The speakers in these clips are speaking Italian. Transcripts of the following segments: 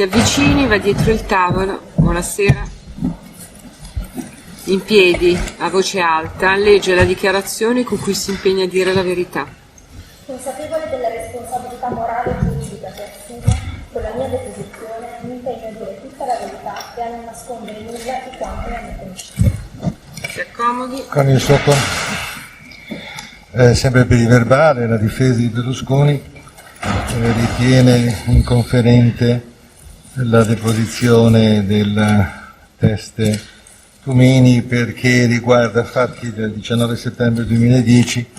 Si avvicini, va dietro il tavolo. Buonasera. In piedi, a voce alta, legge la dichiarazione con cui si impegna a dire la verità. Consapevole della responsabilità morale e giuridica che assume, con la mia deposizione mi impegno a dire tutta la verità e a non nascondere nulla di quanto è a me conosciuto. Si accomodi. Con il suo sempre per il verbale, la difesa di Berlusconi ritiene inconferente la deposizione del teste Tumini perché riguarda fatti del 19 settembre 2010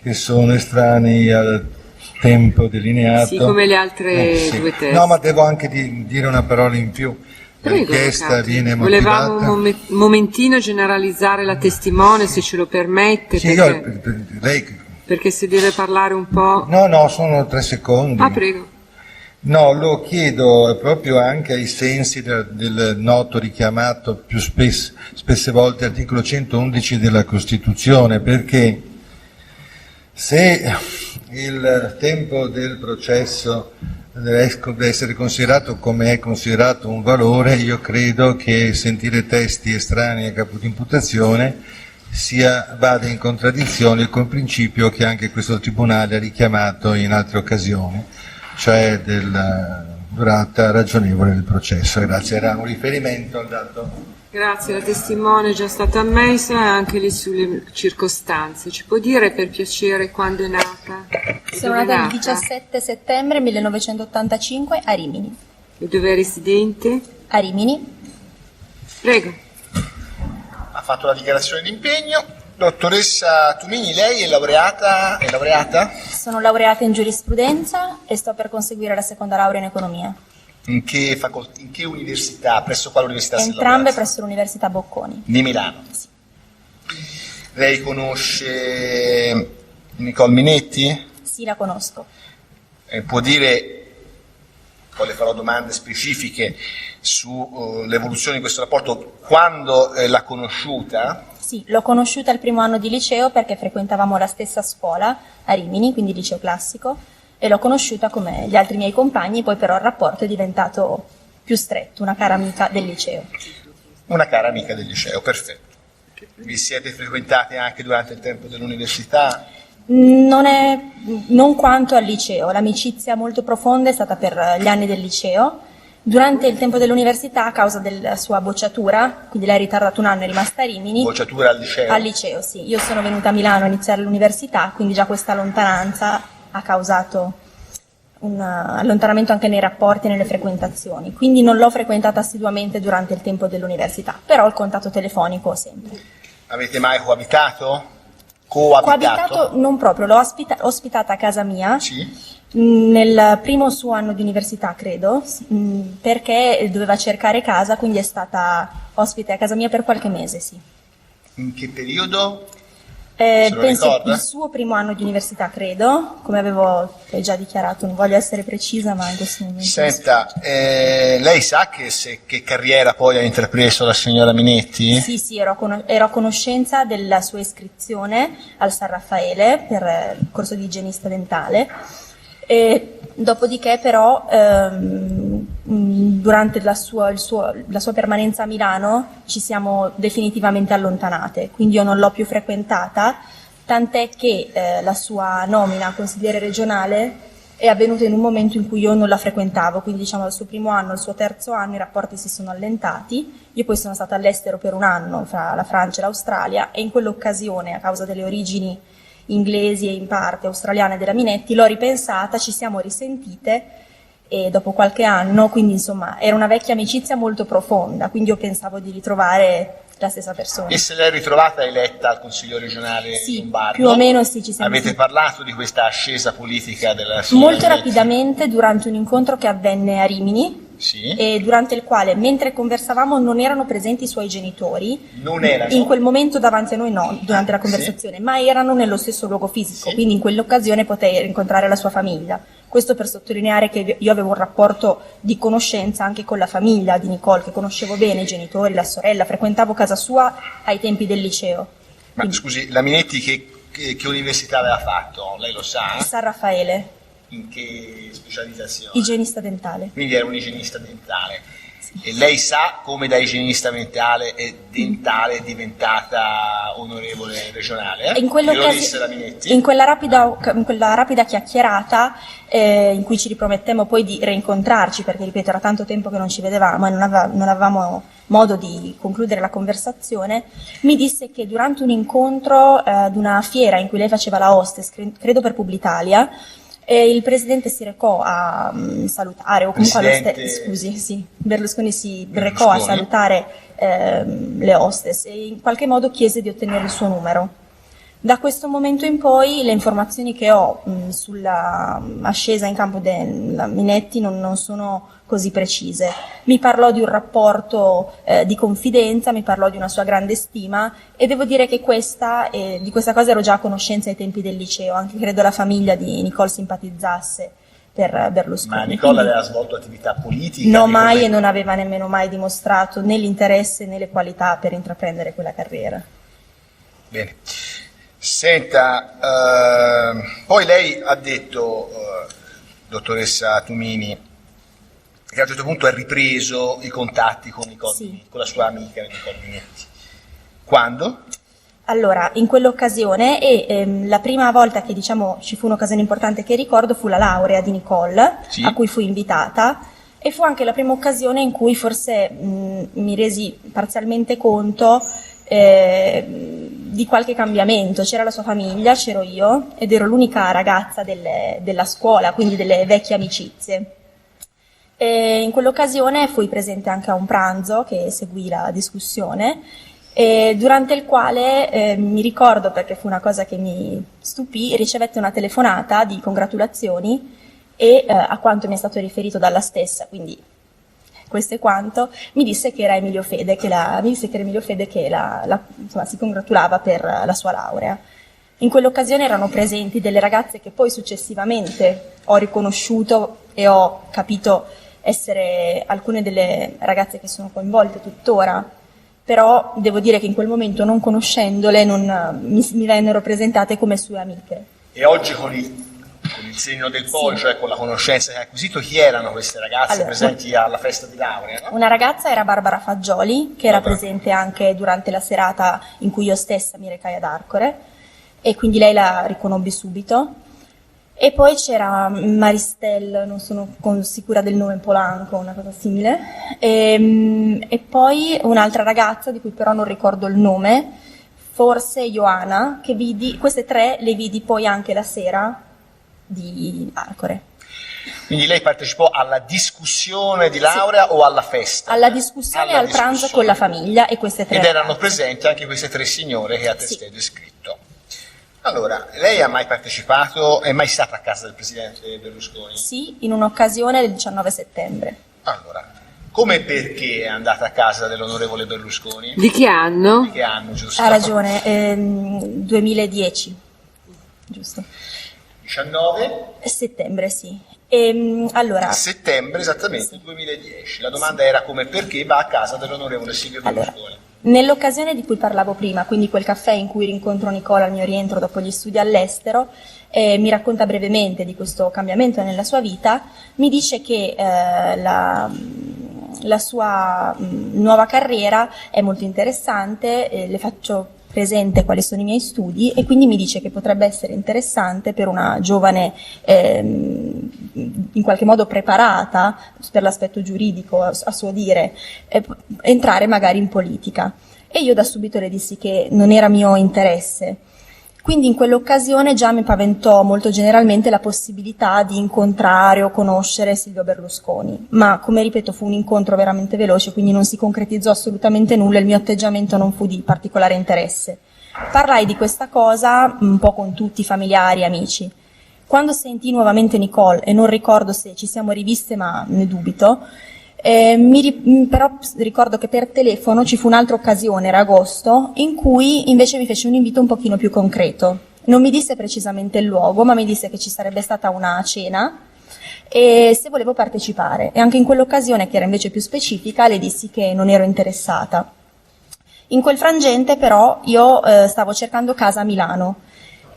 che sono estranei al tempo delineato. Sì, come le altre due teste. No, ma devo anche dire una parola in più. La richiesta viene motivata. Volevamo un momentino generalizzare la testimone, se ce lo permette. Sì, perché se deve parlare un po'. No, sono 3 secondi. Ah, prego. No, lo chiedo proprio anche ai sensi del noto richiamato più spesse volte articolo 111 della Costituzione, perché se il tempo del processo deve essere considerato come è considerato un valore, io credo che sentire testi estranei a capo di imputazione vada in contraddizione con il principio che anche questo Tribunale ha richiamato in altre occasioni, cioè della durata ragionevole del processo. Grazie, era un riferimento al dato. Grazie, la testimone è già stata ammessa e anche lì sulle circostanze. Ci può dire per piacere quando è nata? Sono nata il 17 settembre 1985 a Rimini. E dove è residente? A Rimini. Prego. Ha fatto la dichiarazione di impegno. Dottoressa Tumini, lei è laureata? Sono laureata in giurisprudenza e sto per conseguire la seconda laurea in economia. In che università? Presso quale università si è laureata? Entrambe presso l'Università Bocconi. Di Milano? Sì. Lei conosce Nicole Minetti? Sì, la conosco. Può dire, poi le farò domande specifiche sull'evoluzione di questo rapporto, quando l'ha conosciuta? Sì, l'ho conosciuta al primo anno di liceo perché frequentavamo la stessa scuola a Rimini, quindi liceo classico, e l'ho conosciuta come gli altri miei compagni, poi però il rapporto è diventato più stretto, una cara amica del liceo. Una cara amica del liceo, perfetto. Vi siete frequentati anche durante il tempo dell'università? Non quanto al liceo, l'amicizia molto profonda è stata per gli anni del liceo. Durante il tempo dell'università, a causa della sua bocciatura, quindi lei è ritardata un anno e è rimasta a Rimini. Bocciatura al liceo? Al liceo, sì. Io sono venuta a Milano a iniziare l'università, quindi già questa lontananza ha causato un allontanamento anche nei rapporti e nelle frequentazioni. Quindi non l'ho frequentata assiduamente durante il tempo dell'università, però il contatto telefonico sempre. Avete mai coabitato? Coabitato non proprio, l'ho ospitata a casa mia. Sì. Nel primo suo anno di università, credo, perché doveva cercare casa, quindi è stata ospite a casa mia per qualche mese, sì. In che periodo? Penso il suo primo anno di università, credo, come avevo già dichiarato, non voglio essere precisa, ma in questo momento... Senta, lei sa che carriera poi ha intrapreso la signora Minetti? Sì, ero a conoscenza della sua iscrizione al San Raffaele per il corso di igienista dentale. E dopodiché però durante la sua permanenza a Milano ci siamo definitivamente allontanate, quindi io non l'ho più frequentata, tant'è che la sua nomina a consigliere regionale è avvenuta in un momento in cui io non la frequentavo, quindi diciamo dal suo primo anno al suo terzo anno i rapporti si sono allentati. Io poi sono stata all'estero per un anno fra la Francia e l'Australia e in quell'occasione, a causa delle origini inglesi e in parte australiane della Minetti, l'ho ripensata, ci siamo risentite e dopo qualche anno, quindi insomma era una vecchia amicizia molto profonda, quindi io pensavo di ritrovare la stessa persona. E se l'è ritrovata eletta al Consiglio regionale lombardo? Più o meno sì, ci siamo. Avete parlato di questa ascesa politica della signora Molto Minetti? Rapidamente durante un incontro che avvenne a Rimini. Sì. E durante il quale, mentre conversavamo, non erano presenti i suoi genitori. Non erano? In quel momento davanti a noi no, durante la conversazione, sì, ma erano nello stesso luogo fisico, sì, quindi in quell'occasione potei incontrare la sua famiglia. Questo per sottolineare che io avevo un rapporto di conoscenza anche con la famiglia di Nicole, che conoscevo bene, i genitori, la sorella, frequentavo casa sua ai tempi del liceo. Ma quindi, scusi, la Minetti che università aveva fatto? Lei lo sa? San Raffaele. In che specializzazione? Igienista dentale. Quindi era un igienista dentale. E lei sa come da igienista dentale è diventata onorevole regionale? In Glielo disse la Minetti? in quella rapida chiacchierata in cui ci ripromettemmo poi di rincontrarci, perché ripeto era tanto tempo che non ci vedevamo e non avevamo modo di concludere la conversazione, mi disse che durante un incontro ad una fiera in cui lei faceva la hostess, credo per Publitalia, il presidente si recò a salutare, o comunque Berlusconi si recò a salutare le hostess e in qualche modo chiese di ottenere il suo numero. Da questo momento in poi le informazioni che ho sulla ascesa in campo della Minetti non sono così precise. Mi parlò di un rapporto di confidenza, mi parlò di una sua grande stima e devo dire che di questa cosa ero già a conoscenza ai tempi del liceo, anche credo la famiglia di Nicole simpatizzasse per Berlusconi. Ma Nicole aveva svolto attività politica? No, mai, e non aveva nemmeno mai dimostrato né l'interesse né le qualità per intraprendere quella carriera. Bene. Senta, poi lei ha detto, dottoressa Tumini, che a un certo punto ha ripreso i contatti con Nicole Minetti, con la sua amica Nicole Minetti. Quando? Allora, in quell'occasione, la prima volta che ci fu un'occasione importante che ricordo fu la laurea di Nicole, sì, a cui fui invitata, e fu anche la prima occasione in cui forse mi resi parzialmente conto di qualche cambiamento. C'era la sua famiglia, c'ero io ed ero l'unica ragazza della scuola, quindi delle vecchie amicizie. E in quell'occasione fui presente anche a un pranzo che seguì la discussione, durante il quale mi ricordo, perché fu una cosa che mi stupì, ricevette una telefonata di congratulazioni e a quanto mi è stato riferito dalla stessa, quindi questo è quanto, mi disse che era Emilio Fede, che si congratulava per la sua laurea. In quell'occasione erano presenti delle ragazze che poi successivamente ho riconosciuto e ho capito essere alcune delle ragazze che sono coinvolte tuttora, però devo dire che in quel momento, non conoscendole, mi vennero presentate come sue amiche. E oggi con il segno del poi, cioè con la conoscenza che hai acquisito, chi erano queste ragazze presenti alla festa di laurea? No? Una ragazza era Barbara Fagioli, che era presente anche durante la serata in cui io stessa mi recai ad Arcore, e quindi lei la riconobbi subito. E poi c'era Maristel, non sono sicura del nome, Polanco, una cosa simile, e poi un'altra ragazza di cui però non ricordo il nome, forse Ioana, che queste tre le vidi poi anche la sera di Arcore. Quindi lei partecipò alla discussione di laurea o alla festa? Alla discussione e al pranzo con la famiglia e queste tre. Ed erano presenti anche queste tre signore che ha testé descritto. Allora, lei ha mai partecipato, è mai stata a casa del presidente Berlusconi? Sì, in un'occasione del 19 settembre. Allora, come e perché è andata a casa dell'onorevole Berlusconi? Di che anno? Di che anno, giusto? Ha ragione, 2010, giusto. 19? Settembre, sì. Allora, settembre, esattamente, 2010. La domanda era come e perché va a casa dell'onorevole Silvio Berlusconi. Nell'occasione di cui parlavo prima, quindi quel caffè in cui rincontro Nicola al mio rientro dopo gli studi all'estero, mi racconta brevemente di questo cambiamento nella sua vita, mi dice che la sua nuova carriera è molto interessante, le faccio presente quali sono i miei studi e quindi mi dice che potrebbe essere interessante per una giovane in qualche modo preparata per l'aspetto giuridico, a suo dire, entrare magari in politica. E io da subito le dissi che non era mio interesse. Quindi in quell'occasione già mi paventò molto generalmente la possibilità di incontrare o conoscere Silvio Berlusconi, ma come ripeto fu un incontro veramente veloce, quindi non si concretizzò assolutamente nulla, il mio atteggiamento non fu di particolare interesse. Parlai di questa cosa un po' con tutti i familiari e amici. Quando sentii nuovamente Nicole, e non ricordo se ci siamo riviste ma ne dubito, però ricordo che per telefono ci fu un'altra occasione, era agosto, in cui invece mi fece un invito un pochino più concreto. Non mi disse precisamente il luogo, ma mi disse che ci sarebbe stata una cena e se volevo partecipare. E anche in quell'occasione, che era invece più specifica, le dissi che non ero interessata. In quel frangente però io stavo cercando casa a Milano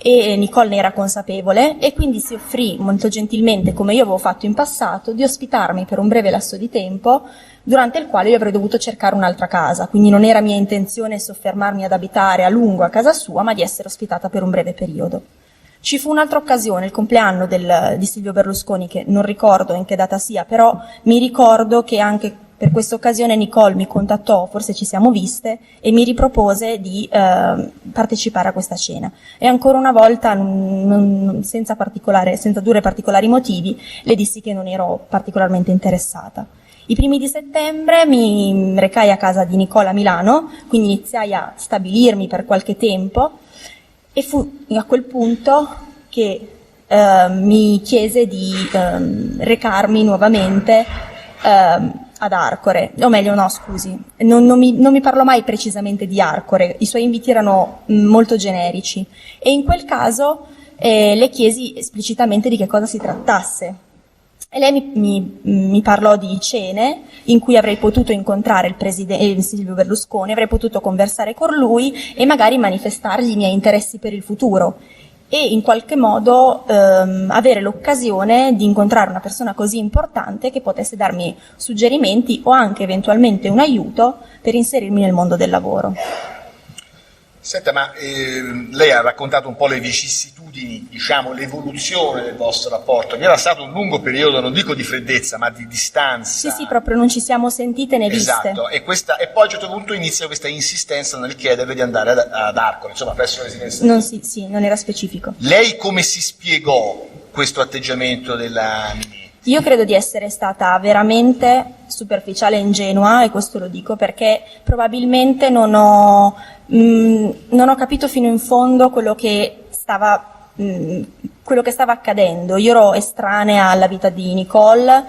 e Nicole ne era consapevole e quindi si offrì molto gentilmente, come io avevo fatto in passato, di ospitarmi per un breve lasso di tempo durante il quale io avrei dovuto cercare un'altra casa, quindi non era mia intenzione soffermarmi ad abitare a lungo a casa sua, ma di essere ospitata per un breve periodo. Ci fu un'altra occasione, il compleanno di Silvio Berlusconi, che non ricordo in che data sia, però mi ricordo che anche per questa occasione Nicole mi contattò, forse ci siamo viste, e mi ripropose di partecipare a questa cena. E ancora una volta, senza dure particolari motivi, le dissi che non ero particolarmente interessata. I primi di settembre mi recai a casa di Nicole a Milano, quindi iniziai a stabilirmi per qualche tempo, e fu a quel punto che mi chiese di recarmi nuovamente ad Arcore, o meglio no scusi, non mi parlò mai precisamente di Arcore, i suoi inviti erano molto generici e in quel caso le chiesi esplicitamente di che cosa si trattasse. E lei mi parlò di cene in cui avrei potuto incontrare il presidente Silvio Berlusconi, avrei potuto conversare con lui e magari manifestargli i miei interessi per il futuro e in qualche modo avere l'occasione di incontrare una persona così importante che potesse darmi suggerimenti o anche eventualmente un aiuto per inserirmi nel mondo del lavoro. Senta, ma lei ha raccontato un po' le vicissitudini, diciamo l'evoluzione del vostro rapporto. Vi era stato un lungo periodo, non dico di freddezza, ma di distanza. Sì, proprio non ci siamo sentite né viste. Esatto, e poi a un certo punto inizia questa insistenza nel chiederle di andare ad Arcore, insomma presso la residenza. Non era specifico. Lei come si spiegò questo atteggiamento della Minetti? Io credo di essere stata veramente superficiale e ingenua, e questo lo dico perché probabilmente non ho capito fino in fondo quello che stava accadendo. Io ero estranea alla vita di Nicole,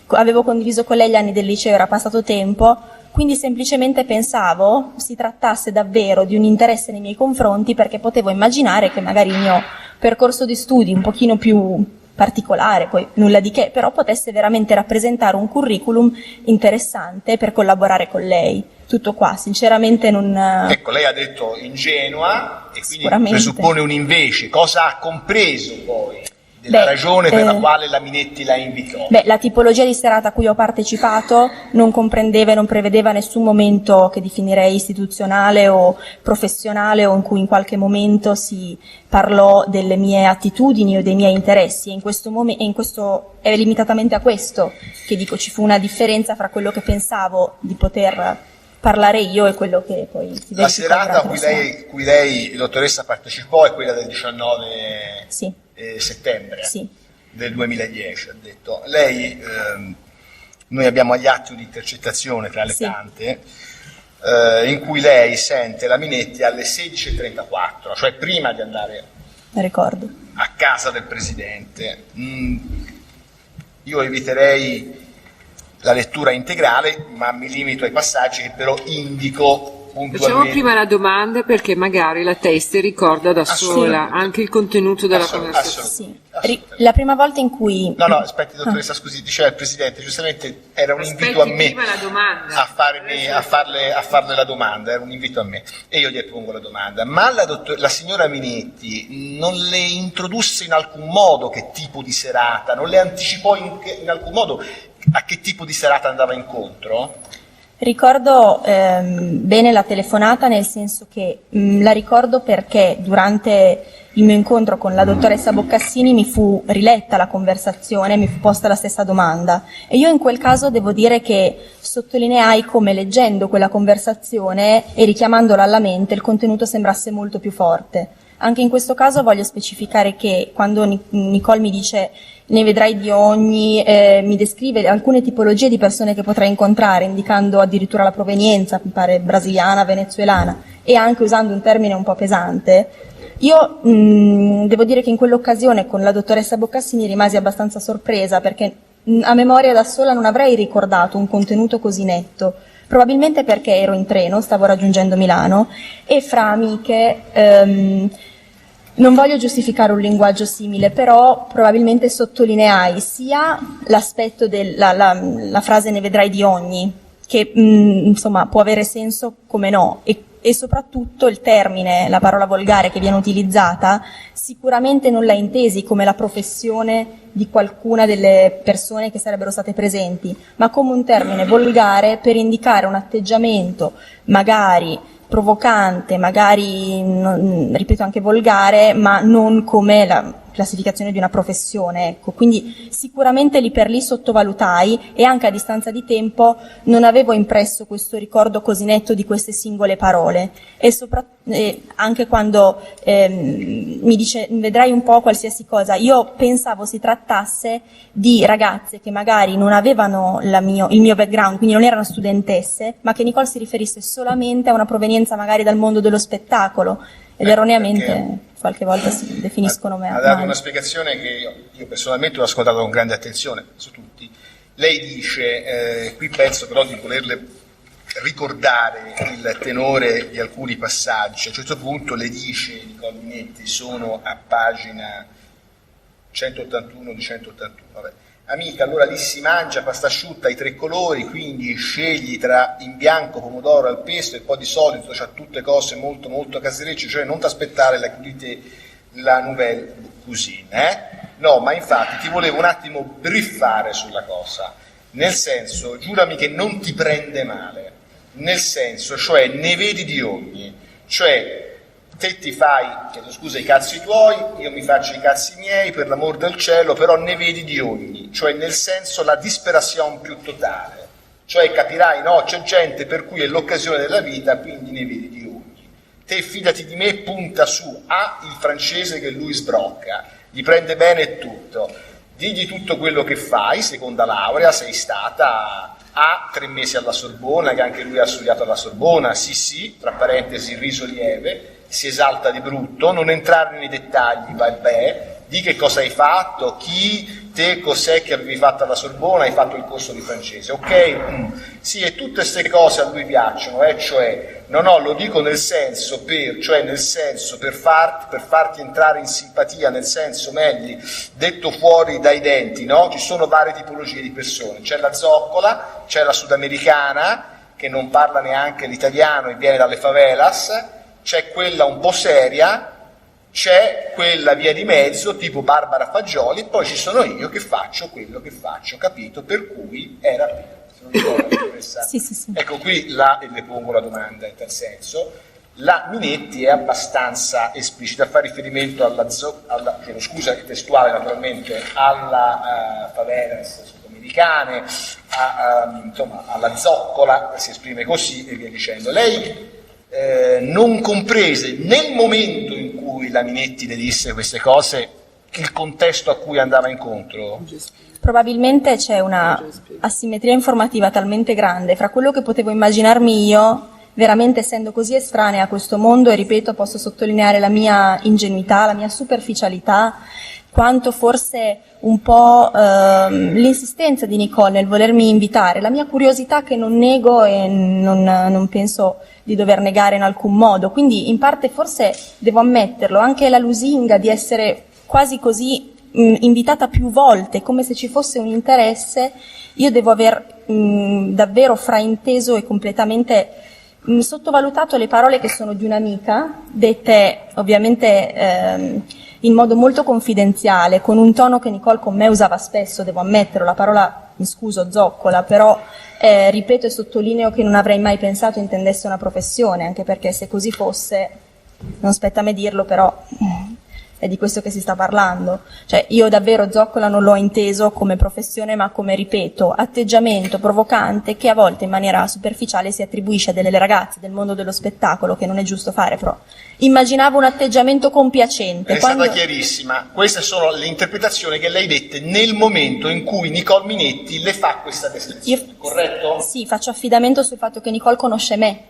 avevo condiviso con lei gli anni del liceo, era passato tempo, quindi semplicemente pensavo si trattasse davvero di un interesse nei miei confronti, perché potevo immaginare che magari il mio percorso di studi un pochino più particolare, poi nulla di che, però potesse veramente rappresentare un curriculum interessante per collaborare con lei. Tutto qua, sinceramente non... Ecco, lei ha detto ingenua e quindi presuppone un invece. Cosa ha compreso poi della ragione per la quale la Minetti la invitò? La tipologia di serata a cui ho partecipato non comprendeva e non prevedeva nessun momento che definirei istituzionale o professionale o in cui in qualche momento si parlò delle mie attitudini o dei miei interessi, e in questo è limitatamente a questo che dico ci fu una differenza fra quello che pensavo di poter parlare io e quello che poi si La serata a cui lei, dottoressa, partecipò è quella del 19 settembre del 2010, ha detto. Lei, noi abbiamo agli atti un'intercettazione tra le tante, in cui lei sente la Minetti alle 16:34, cioè prima di andare a casa del Presidente. Io eviterei la lettura integrale, ma mi limito ai passaggi che però indico puntualmente. Facciamo prima la domanda, perché magari la testa ricorda da sola anche il contenuto della conversazione. La prima volta in cui... No, aspetti dottoressa, scusi, diceva il Presidente, giustamente era un invito a me a farle la domanda, era un invito a me e io gli pongo la domanda. Ma la signora Minetti non le introdusse in alcun modo che tipo di serata, non le anticipò in alcun modo a che tipo di serata andava incontro? Ricordo bene la telefonata, nel senso che la ricordo perché durante il mio incontro con la dottoressa Boccassini mi fu riletta la conversazione, mi fu posta la stessa domanda e io in quel caso devo dire che sottolineai come leggendo quella conversazione e richiamandola alla mente il contenuto sembrasse molto più forte. Anche in questo caso voglio specificare che quando Nicole mi dice ne vedrai di ogni, mi descrive alcune tipologie di persone che potrai incontrare, indicando addirittura la provenienza, mi pare brasiliana, venezuelana, e anche usando un termine un po' pesante, io devo dire che in quell'occasione con la dottoressa Boccassini rimasi abbastanza sorpresa, perché a memoria da sola non avrei ricordato un contenuto così netto. Probabilmente perché ero in treno, stavo raggiungendo Milano e fra amiche non voglio giustificare un linguaggio simile, però probabilmente sottolineai sia l'aspetto della frase ne vedrai di ogni, che insomma può avere senso come no, e e soprattutto il termine, la parola volgare che viene utilizzata, sicuramente non l'ha intesi come la professione di qualcuna delle persone che sarebbero state presenti, ma come un termine volgare per indicare un atteggiamento magari provocante, magari, ripeto, anche volgare, ma non come la classificazione di una professione, ecco. Quindi sicuramente lì per lì sottovalutai e anche a distanza di tempo non avevo impresso questo ricordo così netto di queste singole parole e anche quando mi dice vedrai un po' qualsiasi cosa, io pensavo si trattasse di ragazze che magari non avevano il mio background, quindi non erano studentesse, ma che Nicole si riferisse solamente a una provenienza magari dal mondo dello spettacolo ed erroneamente qualche volta si definiscono ha dato una spiegazione che io personalmente ho ascoltato con grande attenzione su tutti. Lei dice, qui penso però di volerle ricordare il tenore di alcuni passaggi. A un certo punto le dice, Nicole Minetti, sono a pagina 181 di 181, vabbè. Amica, allora lì si mangia pasta asciutta ai 3 colori, quindi scegli tra in bianco, pomodoro al pesto e poi di solito c'ha tutte cose molto molto caserecce, cioè non ti aspettare la nouvelle cuisine, No, ma infatti ti volevo un attimo briefare sulla cosa, nel senso, giurami che non ti prende male, nel senso, cioè ne vedi di ogni, cioè te ti fai, chiedo scusa, i cazzi tuoi, io mi faccio i cazzi miei, per l'amor del cielo, però ne vedi di ogni, cioè nel senso la disperazione più totale, cioè capirai, no, c'è gente per cui è l'occasione della vita, quindi ne vedi di ogni. Te fidati di me, punta su il francese che lui sbrocca, gli prende bene tutto, digli tutto quello che fai, seconda laurea, sei stata a 3 mesi alla Sorbona, che anche lui ha studiato alla Sorbona, sì, tra parentesi, riso lieve, si esalta di brutto, non entrare nei dettagli, vabbè, di che cosa hai fatto, chi, te, cos'è che avevi fatto alla Sorbona, hai fatto il corso di francese, ok? Sì, e tutte queste cose a lui piacciono, cioè, no, lo dico nel senso per farti entrare in simpatia, nel senso, Melli, detto fuori dai denti, no? Ci sono varie tipologie di persone, c'è la zoccola, c'è la sudamericana, che non parla neanche l'italiano e viene dalle favelas, c'è quella un po' seria, c'è quella via di mezzo tipo Barbara Fagioli, poi ci sono io che faccio quello che faccio, capito? Per cui era sì. Ecco, qui le pongo la domanda in tal senso. La Minetti è abbastanza esplicita, fa riferimento scusa testuale naturalmente, alla favelas sudamericane, insomma alla zoccola, si esprime così e via dicendo. Lei non comprese nel momento in cui la Minetti le disse queste cose il contesto a cui andava incontro? Probabilmente c'è una asimmetria informativa talmente grande fra quello che potevo immaginarmi io, veramente essendo così estranea a questo mondo, e ripeto, posso sottolineare la mia ingenuità, la mia superficialità, quanto forse un po' l'insistenza di Nicole nel volermi invitare, la mia curiosità che non nego e non penso di dover negare in alcun modo, quindi in parte forse devo ammetterlo, anche la lusinga di essere quasi così invitata più volte, come se ci fosse un interesse, io devo aver davvero frainteso e completamente sottovalutato le parole che sono di un'amica, dette ovviamente in modo molto confidenziale, con un tono che Nicole con me usava spesso, devo ammetterlo, la parola, mi scuso, zoccola, però ripeto e sottolineo che non avrei mai pensato intendesse una professione, anche perché se così fosse, non spetta a me dirlo, però è di questo che si sta parlando. Cioè io davvero zoccola non l'ho inteso come professione, ma come, ripeto, atteggiamento provocante che a volte in maniera superficiale si attribuisce a delle ragazze del mondo dello spettacolo, che non è giusto fare, però immaginavo un atteggiamento compiacente. È stata chiarissima, queste sono le interpretazioni che lei dette nel momento in cui Nicole Minetti le fa questa descrizione, corretto? Sì, faccio affidamento sul fatto che Nicole conosce me,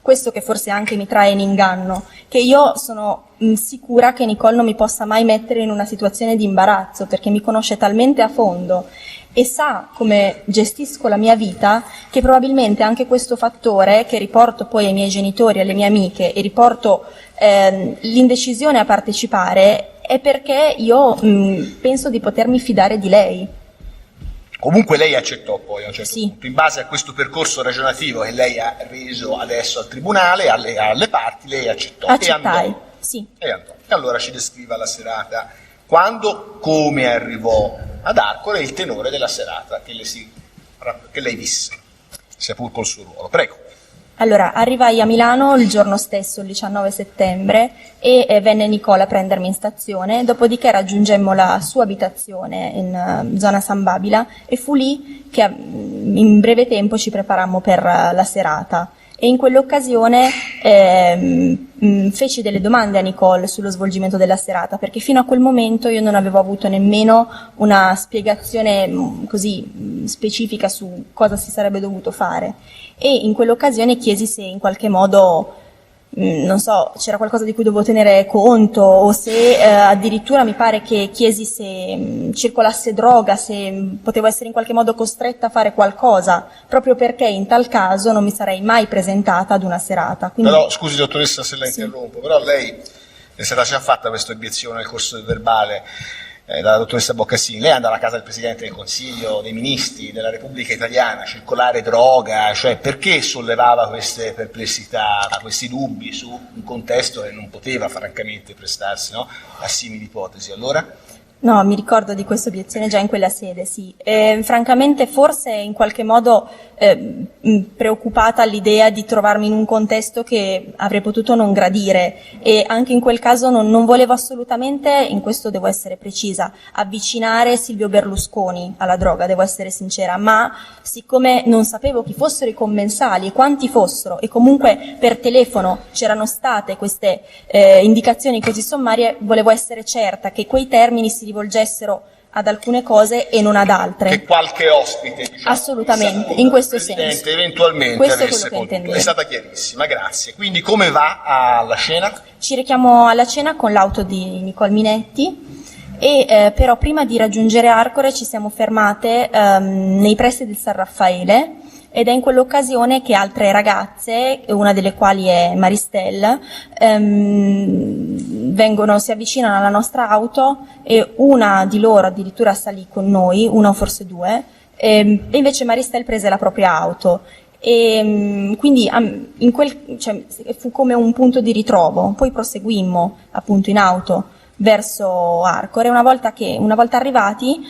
questo che forse anche mi trae in inganno, che io sono sicura che Nicole non mi possa mai mettere in una situazione di imbarazzo, perché mi conosce talmente a fondo e sa come gestisco la mia vita, che probabilmente anche questo fattore, che riporto poi ai miei genitori, alle mie amiche, e riporto l'indecisione a partecipare, è perché io penso di potermi fidare di lei. Comunque lei accettò poi a un certo Sì. punto, in base a questo percorso ragionativo che lei ha reso adesso al tribunale, alle parti, lei accettò Accettai, e andò. sì. E andò. E allora ci descriva la serata, quando, come arrivò ad Arcore, il tenore della serata che lei visse, sia pur col suo ruolo. Prego. Allora, arrivai a Milano il giorno stesso, il 19 settembre, e venne Nicole a prendermi in stazione, dopodiché raggiungemmo la sua abitazione in zona San Babila e fu lì che in breve tempo ci preparammo per la serata. E in quell'occasione feci delle domande a Nicole sullo svolgimento della serata, perché fino a quel momento io non avevo avuto nemmeno una spiegazione così specifica su cosa si sarebbe dovuto fare. E in quell'occasione chiesi se in qualche modo, non so, c'era qualcosa di cui dovevo tenere conto, o se addirittura mi pare che chiesi se circolasse droga, se potevo essere in qualche modo costretta a fare qualcosa, proprio perché in tal caso non mi sarei mai presentata ad una serata. Quindi... Però, scusi dottoressa se la Sì. interrompo, però lei è stata già fatta questa obiezione nel corso del verbale dalla dottoressa Boccassini. Lei andava alla casa del Presidente del Consiglio, dei Ministri della Repubblica Italiana, circolare droga, cioè perché sollevava queste perplessità, questi dubbi su un contesto che non poteva francamente prestarsi, no, a simili ipotesi? Allora? No, mi ricordo di questa obiezione già in quella sede, sì. Francamente forse in qualche modo preoccupata all'idea di trovarmi in un contesto che avrei potuto non gradire, e anche in quel caso non volevo assolutamente, in questo devo essere precisa, avvicinare Silvio Berlusconi alla droga, devo essere sincera, ma siccome non sapevo chi fossero i commensali e quanti fossero, e comunque per telefono c'erano state queste indicazioni così sommarie, volevo essere certa che quei termini si rivolgessero ad alcune cose e non ad altre. Che qualche ospite, diciamo, assolutamente, in questo Presidente, senso. eventualmente Questo è avesse quello che potuto. intendevo. È stata chiarissima, grazie. Quindi come va alla scena? Ci rechiamo alla cena con l'auto di Nicole Minetti e però prima di raggiungere Arcore ci siamo fermate nei pressi del San Raffaele, ed è in quell'occasione che altre ragazze, una delle quali è Maristelle, si avvicinano alla nostra auto, e una di loro addirittura salì con noi, una o forse due, e invece Maristelle prese la propria auto. E quindi fu come un punto di ritrovo. Poi proseguimmo appunto in auto verso Arcore. Una volta arrivati,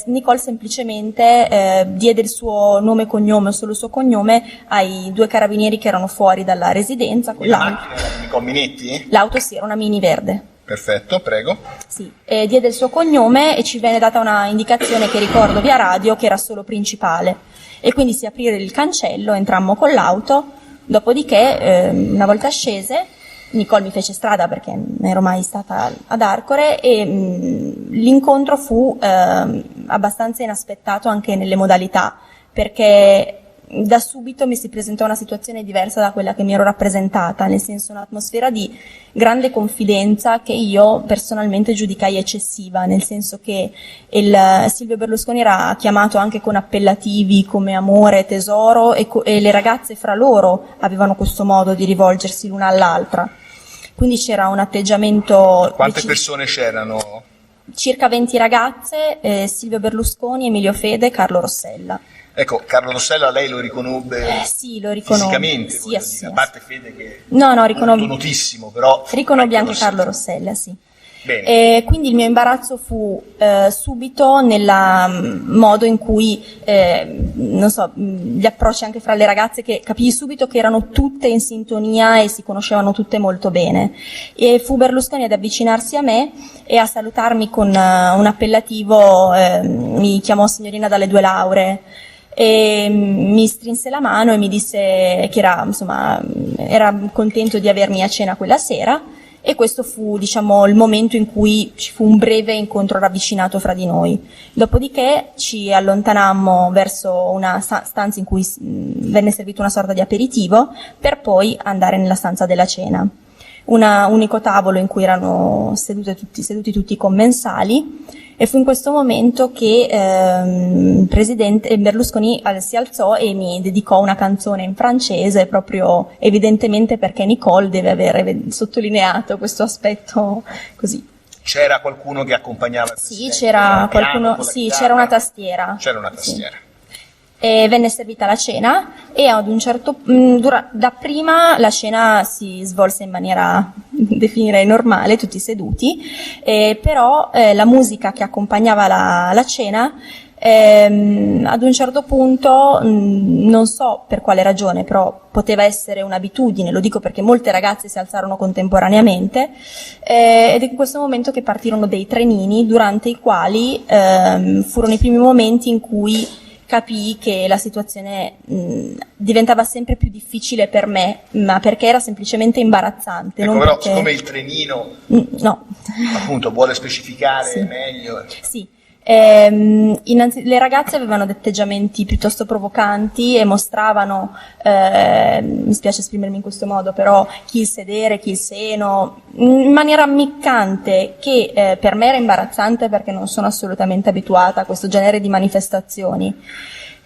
Nicole semplicemente diede il suo nome e cognome, o solo il suo cognome, ai due carabinieri che erano fuori dalla residenza con La l'auto. macchina era di Nicole Minetti? L'auto sì, era una Mini verde. Perfetto, prego. Sì, diede il suo cognome e ci venne data una indicazione che ricordo via radio, che era solo principale. E quindi si aprì il cancello, entrammo con l'auto, dopodiché una volta scese Nicole mi fece strada perché non ero mai stata ad Arcore, e l'incontro fu abbastanza inaspettato anche nelle modalità, perché da subito mi si presentò una situazione diversa da quella che mi ero rappresentata, nel senso un'atmosfera di grande confidenza che io personalmente giudicai eccessiva, nel senso che Silvio Berlusconi era chiamato anche con appellativi come amore, tesoro, e le ragazze fra loro avevano questo modo di rivolgersi l'una all'altra. Quindi c'era un atteggiamento... Quante persone c'erano? Circa 20 ragazze, Silvio Berlusconi, Emilio Fede e Carlo Rossella. Ecco, Carlo Rossella lei lo riconobbe Sì, lo riconobbi. fisicamente, Sì, voglio sì. dire, a parte Fede che No, è riconobbi. molto notissimo, però... Riconobbi anche Rossella. Carlo Rossella, sì. Bene. E quindi il mio imbarazzo fu subito nel modo in cui, gli approcci anche fra le ragazze, che capii subito che erano tutte in sintonia e si conoscevano tutte molto bene. E fu Berlusconi ad avvicinarsi a me e a salutarmi con un appellativo, mi chiamò signorina dalle 2 lauree. E mi strinse la mano e mi disse che era contento di avermi a cena quella sera, e questo fu, il momento in cui ci fu un breve incontro ravvicinato fra di noi. Dopodiché ci allontanammo verso una stanza in cui venne servito una sorta di aperitivo, per poi andare nella stanza della cena. Un unico tavolo in cui erano seduti tutti i commensali, e fu in questo momento che il presidente Berlusconi si alzò e mi dedicò una canzone in francese, proprio evidentemente perché Nicole deve avere sottolineato questo aspetto così. C'era qualcuno che accompagnava il Sì, presidente? c'era Al piano, qualcuno, con la sì, chitarra? c'era una tastiera. C'era una Sì. tastiera. E venne servita la cena e ad un certo dapprima la cena si svolse in maniera definirei normale, tutti seduti, però la musica che accompagnava la cena ad un certo punto, non so per quale ragione, però poteva essere un'abitudine, lo dico perché molte ragazze si alzarono contemporaneamente, ed è in questo momento che partirono dei trenini durante i quali furono i primi momenti in cui capii che la situazione diventava sempre più difficile per me, ma perché era semplicemente imbarazzante. Ecco, non però perché... siccome il trenino No. appunto vuole specificare Sì. meglio. Sì. Le ragazze avevano dei atteggiamenti piuttosto provocanti e mostravano, mi spiace esprimermi in questo modo, però chi il sedere, chi il seno, in maniera ammiccante, che per me era imbarazzante perché non sono assolutamente abituata a questo genere di manifestazioni.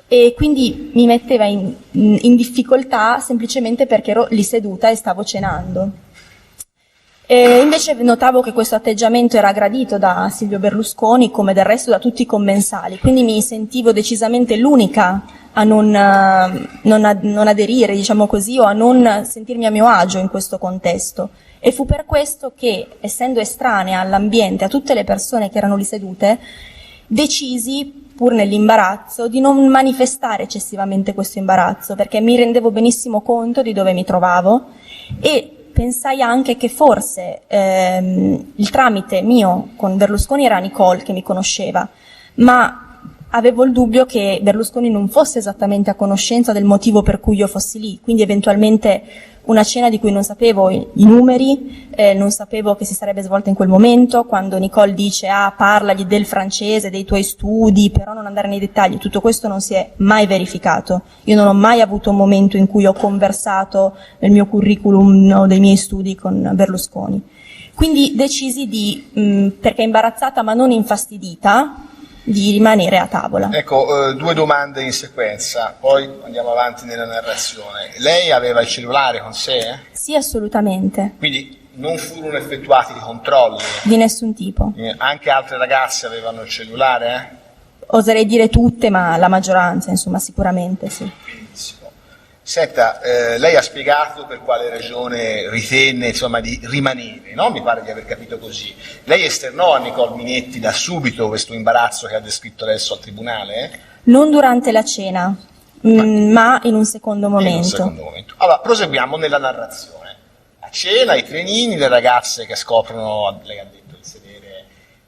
E quindi mi metteva in difficoltà semplicemente perché ero lì seduta e stavo cenando. E invece notavo che questo atteggiamento era gradito da Silvio Berlusconi, come del resto da tutti i commensali, quindi mi sentivo decisamente l'unica a non aderire, diciamo così, o a non sentirmi a mio agio in questo contesto. E fu per questo che, essendo estranea all'ambiente, a tutte le persone che erano lì sedute, decisi, pur nell'imbarazzo, di non manifestare eccessivamente questo imbarazzo, perché mi rendevo benissimo conto di dove mi trovavo e pensai anche che forse il tramite mio con Berlusconi era Nicole che mi conosceva, ma avevo il dubbio che Berlusconi non fosse esattamente a conoscenza del motivo per cui io fossi lì, quindi eventualmente una cena di cui non sapevo i numeri, non sapevo che si sarebbe svolta in quel momento, quando Nicole dice parlagli del francese, dei tuoi studi, però non andare nei dettagli, tutto questo non si è mai verificato. Io non ho mai avuto un momento in cui ho conversato nel mio curriculum o dei miei studi con Berlusconi. Quindi decisi perché imbarazzata ma non infastidita, di rimanere a tavola. Ecco, due domande in sequenza, poi andiamo avanti nella narrazione. Lei aveva il cellulare con sé? Sì, assolutamente. Quindi non furono effettuati i controlli? Di nessun tipo. Anche altre ragazze avevano il cellulare? Oserei dire tutte, ma la maggioranza, insomma, sicuramente sì. Benissimo. Senta, lei ha spiegato per quale ragione ritenne, insomma, di rimanere, no? Mi pare di aver capito così. Lei esternò a Nicole Minetti da subito questo imbarazzo che ha descritto adesso al tribunale? Non durante la cena, ma in un secondo momento. In un secondo momento. Allora, proseguiamo nella narrazione. A cena, i trenini, le ragazze che scoprono, lei ha detto il sedere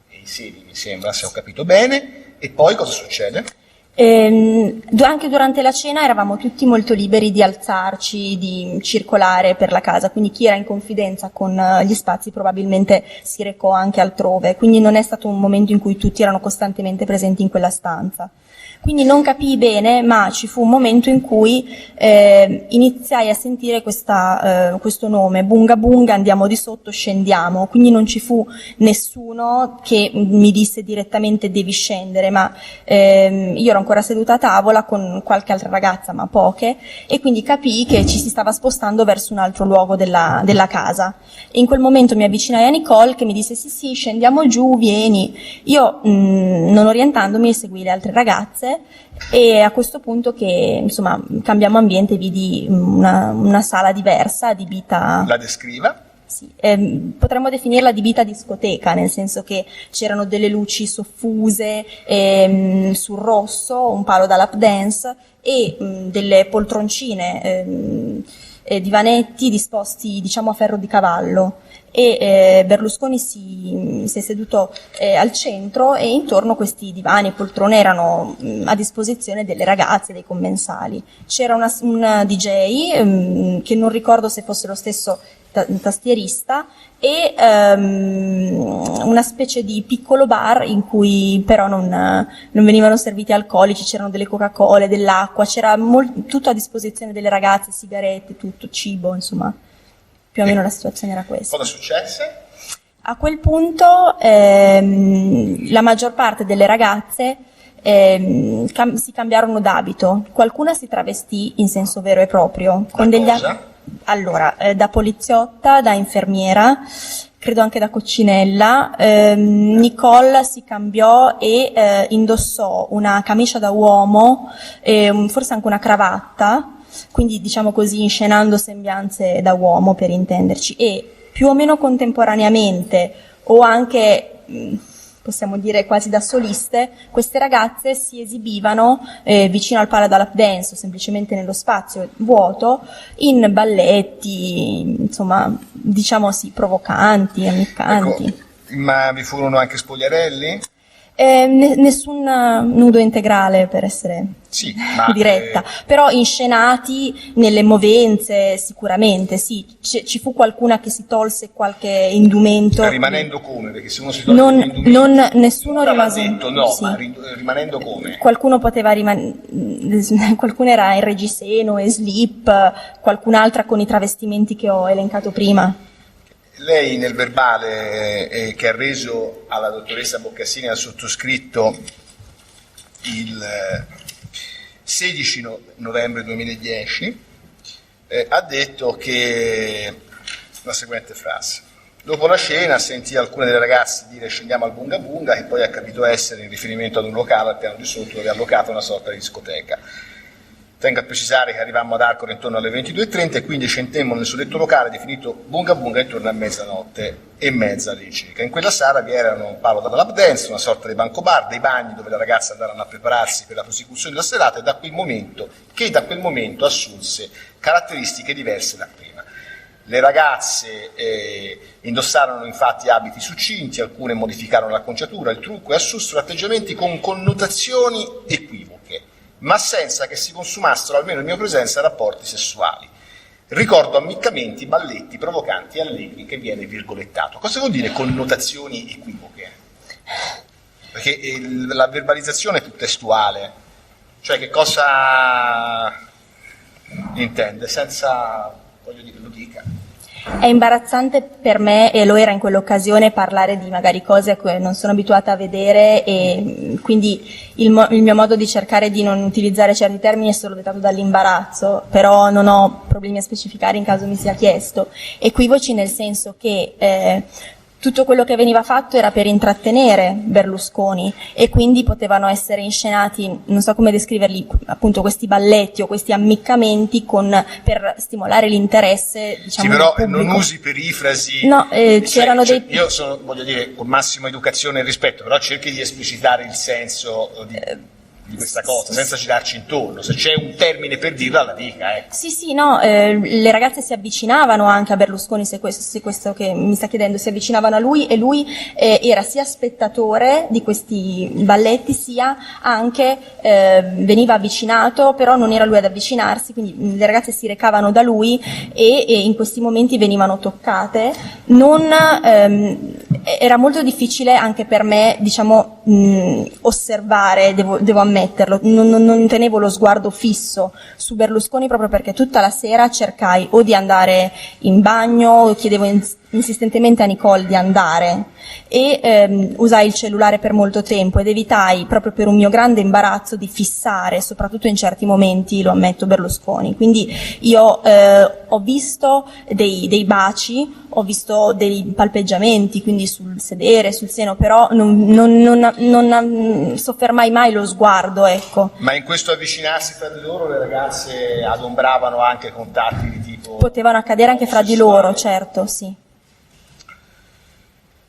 e i sedi, mi sembra, se ho capito bene, e poi cosa succede? Anche durante la cena eravamo tutti molto liberi di alzarci, di circolare per la casa, quindi chi era in confidenza con gli spazi probabilmente si recò anche altrove, quindi non è stato un momento in cui tutti erano costantemente presenti in quella stanza. Quindi non capii bene, ma ci fu un momento in cui iniziai a sentire questo nome, Bunga Bunga, andiamo di sotto, scendiamo, quindi non ci fu nessuno che mi disse direttamente devi scendere, ma io ero ancora seduta a tavola con qualche altra ragazza, ma poche, e quindi capii che ci si stava spostando verso un altro luogo della casa. E in quel momento mi avvicinai a Nicole che mi disse sì, scendiamo giù, vieni. Io non orientandomi seguii le altre ragazze e a questo punto che insomma cambiamo ambiente vidi una sala diversa adibita. La descriva? Sì, potremmo definirla adibita discoteca, nel senso che c'erano delle luci soffuse sul rosso, un palo da lap dance e delle poltroncine, divanetti disposti diciamo a ferro di cavallo. E Berlusconi si è seduto al centro e intorno questi divani e poltrone erano a disposizione delle ragazze, dei commensali. C'era un DJ che non ricordo se fosse lo stesso tastierista e una specie di piccolo bar in cui però non venivano serviti alcolici, c'erano delle Coca-Cola, dell'acqua, c'era tutto a disposizione delle ragazze, sigarette, tutto, cibo, insomma. Più o meno la situazione era questa. Cosa successe? A quel punto la maggior parte delle ragazze si cambiarono d'abito, qualcuna si travestì in senso vero e proprio. Con cosa? Allora, da poliziotta, da infermiera, credo anche da coccinella. Nicole si cambiò e indossò una camicia da uomo, forse anche una cravatta, quindi diciamo così inscenando sembianze da uomo per intenderci, e più o meno contemporaneamente o anche possiamo dire quasi da soliste, queste ragazze si esibivano vicino al Pala da Lap Dance o semplicemente nello spazio vuoto in balletti, insomma, diciamo sì, provocanti, ammiccanti. Ecco, ma vi furono anche spogliarelli? Nessun nudo integrale, per essere Sì, ma, diretta, però inscenati nelle movenze sicuramente, sì, ci fu qualcuna che si tolse qualche indumento. Rimanendo come? Perché se uno si toglie nessuno rimase. detto no, sì. ma rimanendo come? Qualcuno poteva qualcuno era in reggiseno e slip, qualcun'altra con i travestimenti che ho elencato prima. Lei nel verbale che ha reso alla dottoressa Boccassini, ha sottoscritto il 16 novembre 2010, ha detto che la seguente frase: dopo la scena sentì alcune delle ragazze dire scendiamo al Bunga Bunga, che poi ha capito essere in riferimento ad un locale al piano di sotto dove ha allocato una sorta di discoteca. Tengo a precisare che arrivammo ad Arcore intorno alle 22:30 e quindi scentemmo nel suddetto locale definito Bunga Bunga intorno a mezzanotte e mezza all'incirca. In quella sala vi erano un palo da lap dance, una sorta di banco bar, dei bagni dove le ragazze andarono a prepararsi per la prosecuzione della serata, e da quel momento assunse caratteristiche diverse da prima. Le ragazze indossarono infatti abiti succinti, alcune modificarono l'acconciatura, il trucco e assunsero atteggiamenti con connotazioni equivoche, ma senza che si consumassero, almeno in mia presenza, rapporti sessuali. Ricordo ammiccamenti, balletti, provocanti e allegri, che viene virgolettato. Cosa vuol dire connotazioni equivoche? Perché la verbalizzazione è più testuale, cioè che cosa intende, senza, voglio dire, lo dica. È imbarazzante per me, e lo era in quell'occasione, parlare di magari cose a cui non sono abituata a vedere, e quindi il mio modo di cercare di non utilizzare certi termini è solo dettato dall'imbarazzo, però non ho problemi a specificare in caso mi sia chiesto. Equivoci nel senso che tutto quello che veniva fatto era per intrattenere Berlusconi, e quindi potevano essere inscenati, non so come descriverli, appunto questi balletti o questi ammiccamenti per stimolare l'interesse, diciamo, sì, però del pubblico. non usi perifrasi. No, c'erano dei... Io sono, voglio dire, con massima educazione e rispetto, però cerchi di esplicitare il senso di questa cosa, senza girarci intorno. Se c'è un termine per dirla, la dica, ecco. Sì, no, le ragazze si avvicinavano anche a Berlusconi, se questo che mi sta chiedendo, si avvicinavano a lui, e lui era sia spettatore di questi balletti, sia anche veniva avvicinato, però non era lui ad avvicinarsi, quindi le ragazze si recavano da lui e in questi momenti venivano toccate. Era molto difficile anche per me, diciamo, osservare, devo ammetterlo, non tenevo lo sguardo fisso su Berlusconi, proprio perché tutta la sera cercai o di andare in bagno, chiedevo insistentemente a Nicole di andare, e usai il cellulare per molto tempo, ed evitai, proprio per un mio grande imbarazzo, di fissare, soprattutto in certi momenti, lo ammetto, Berlusconi. Quindi io ho visto dei baci, ho visto dei palpeggiamenti, quindi sul sedere, sul seno, però non soffermai mai lo sguardo, ecco. Ma in questo avvicinarsi fra di loro le ragazze adombravano anche contatti di tipo... Potevano accadere anche fra di loro, certo, sì.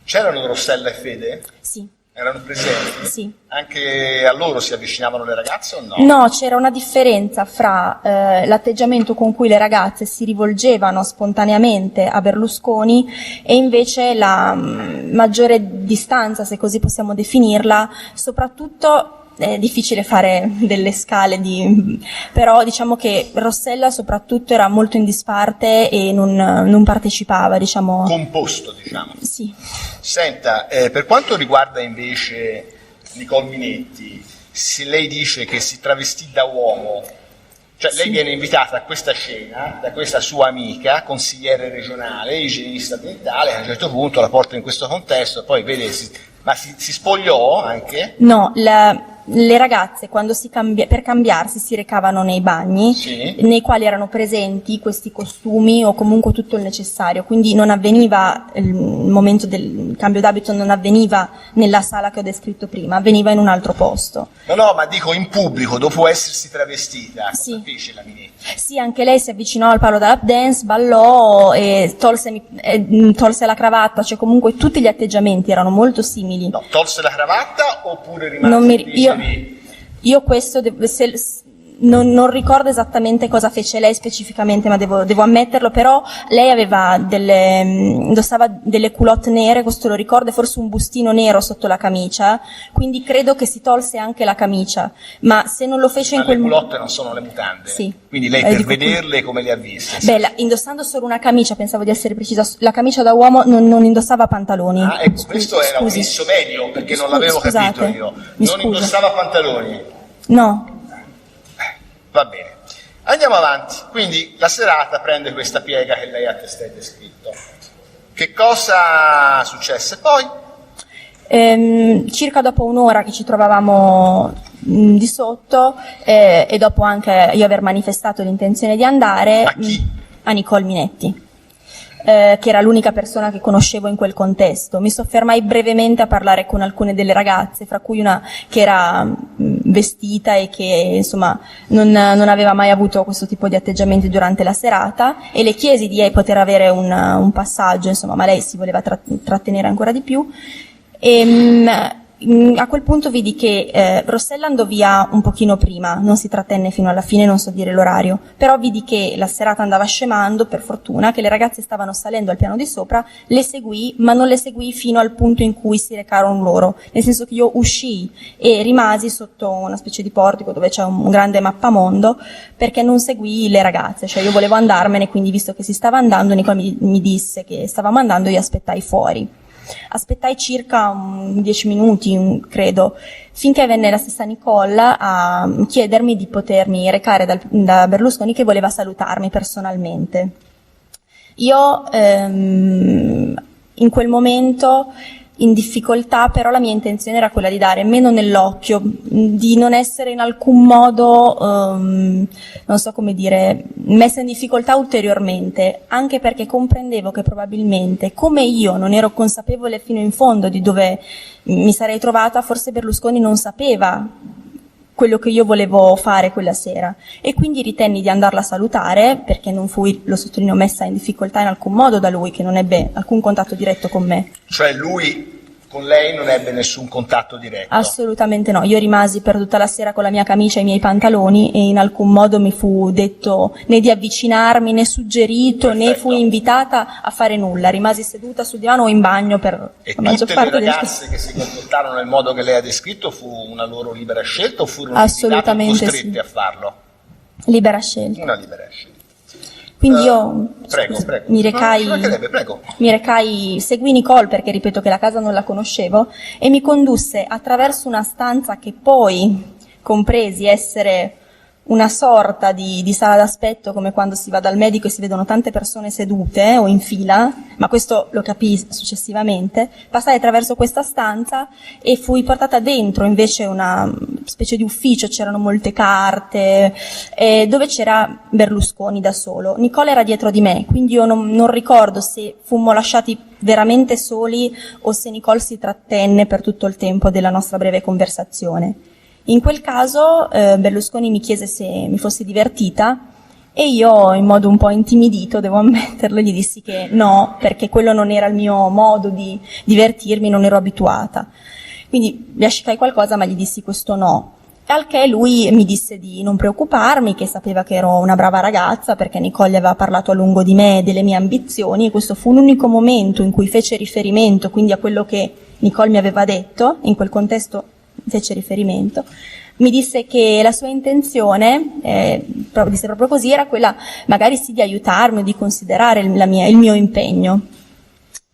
C'erano Rossella e Fede? Sì. Erano presenti? Sì. Anche a loro si avvicinavano le ragazze o no? No, c'era una differenza fra l'atteggiamento con cui le ragazze si rivolgevano spontaneamente a Berlusconi e invece la maggiore distanza, se così possiamo definirla, soprattutto. È difficile fare delle scale, però diciamo che Rossella soprattutto era molto in disparte e non partecipava, diciamo. Composto, diciamo. Sì. Senta, per quanto riguarda invece Nicole Minetti, se lei dice che si travestì da uomo, cioè lei viene invitata a questa scena da questa sua amica, consigliere regionale, igienista ambientale, a un certo punto la porta in questo contesto, poi vede, ma si spogliò anche? No, le ragazze quando per cambiarsi si recavano nei bagni, Sì. nei quali erano presenti questi costumi o comunque tutto il necessario, quindi non avveniva il momento del cambio d'abito, non avveniva nella sala che ho descritto prima, avveniva in un altro posto. No, ma dico in pubblico, dopo essersi travestita, Sì. cosa fece la Minetti? Sì, anche lei si avvicinò al palo da lap dance, ballò e tolse la cravatta, cioè comunque tutti gli atteggiamenti erano molto simili. No, tolse la cravatta oppure rimase Non mi- invece lì? Io questo non ricordo esattamente cosa fece lei specificamente, ma devo ammetterlo, però lei indossava delle culotte nere, questo lo ricordo, e forse un bustino nero sotto la camicia, quindi credo che si tolse anche la camicia, ma se non lo fece Ma in quel le momento... culotte non sono le mutande? Sì. Quindi lei Dico per qui. vederle come le ha viste? Beh, indossando solo una camicia, pensavo di essere precisa, la camicia da uomo non indossava pantaloni. Ah, ecco, questo era un Scusi. misso medio, perché non l'avevo Scusate, capito io. mi Non scuso. indossava pantaloni? No. Va bene. Andiamo avanti. Quindi la serata prende questa piega che lei ha testé descritto. Che cosa successe poi? Circa dopo un'ora che ci trovavamo di sotto e dopo anche io aver manifestato l'intenzione di andare A chi? a Nicole Minetti, che era l'unica persona che conoscevo in quel contesto. Mi soffermai brevemente a parlare con alcune delle ragazze, fra cui una che era vestita e che insomma non aveva mai avuto questo tipo di atteggiamenti durante la serata, e le chiesi di poter avere un passaggio, insomma, ma lei si voleva trattenere ancora di più. A quel punto vidi che Rossella andò via un pochino prima, non si trattenne fino alla fine, non so dire l'orario, però vidi che la serata andava scemando, per fortuna, che le ragazze stavano salendo al piano di sopra, le seguì, ma non le seguì fino al punto in cui si recarono loro, nel senso che io uscii e rimasi sotto una specie di portico dove c'è un grande mappamondo, perché non seguii le ragazze, cioè io volevo andarmene, quindi visto che si stava andando, Nicola mi disse che stavamo andando, io aspettai fuori. Aspettai circa 10 minuti, credo, finché venne la stessa Nicole a chiedermi di potermi recare da Berlusconi, che voleva salutarmi personalmente. Io in quel momento in difficoltà, però la mia intenzione era quella di dare meno nell'occhio, di non essere in alcun modo, non so come dire, messa in difficoltà ulteriormente, anche perché comprendevo che probabilmente, come io non ero consapevole fino in fondo di dove mi sarei trovata, forse Berlusconi non sapeva quello che io volevo fare quella sera, e quindi ritenni di andarla a salutare, perché non fui, lo sottolineo, messa in difficoltà in alcun modo da lui, che non ebbe alcun contatto diretto con me. Cioè lui con lei non ebbe nessun contatto diretto? Assolutamente no, io rimasi per tutta la sera con la mia camicia e i miei pantaloni e in alcun modo mi fu detto né di avvicinarmi, né suggerito, né Perfetto. fui invitata a fare nulla, rimasi seduta sul divano o in bagno per E la maggior tutte le parte del tempo. ragazze che si comportarono nel modo che lei ha descritto fu una loro libera scelta o furono Assolutamente invitate o costrette sì. a farlo? Libera scelta. Una libera scelta. Quindi io Prego, scusi, prego. mi No, ci recai, mancherebbe, prego. seguì Nicole, perché ripeto che la casa non la conoscevo, e mi condusse attraverso una stanza che poi compresi essere una sorta di sala d'aspetto, come quando si va dal medico e si vedono tante persone sedute o in fila, ma questo lo capii successivamente. Passai attraverso questa stanza e fui portata dentro invece una specie di ufficio, c'erano molte carte, dove c'era Berlusconi da solo. Nicole era dietro di me, quindi io non ricordo se fummo lasciati veramente soli o se Nicole si trattenne per tutto il tempo della nostra breve conversazione. In quel caso Berlusconi mi chiese se mi fossi divertita e io, in modo un po' intimidito, devo ammetterlo, gli dissi che no, perché quello non era il mio modo di divertirmi, non ero abituata. Quindi gli asciugai qualcosa, ma gli dissi questo no. Al che lui mi disse di non preoccuparmi, che sapeva che ero una brava ragazza, perché Nicole gli aveva parlato a lungo di me e delle mie ambizioni, e questo fu l'unico momento in cui fece riferimento quindi a quello che Nicole mi aveva detto, in quel contesto fece riferimento. Mi disse che la sua intenzione, disse proprio così, era quella magari sì di aiutarmi o di considerare il mio impegno.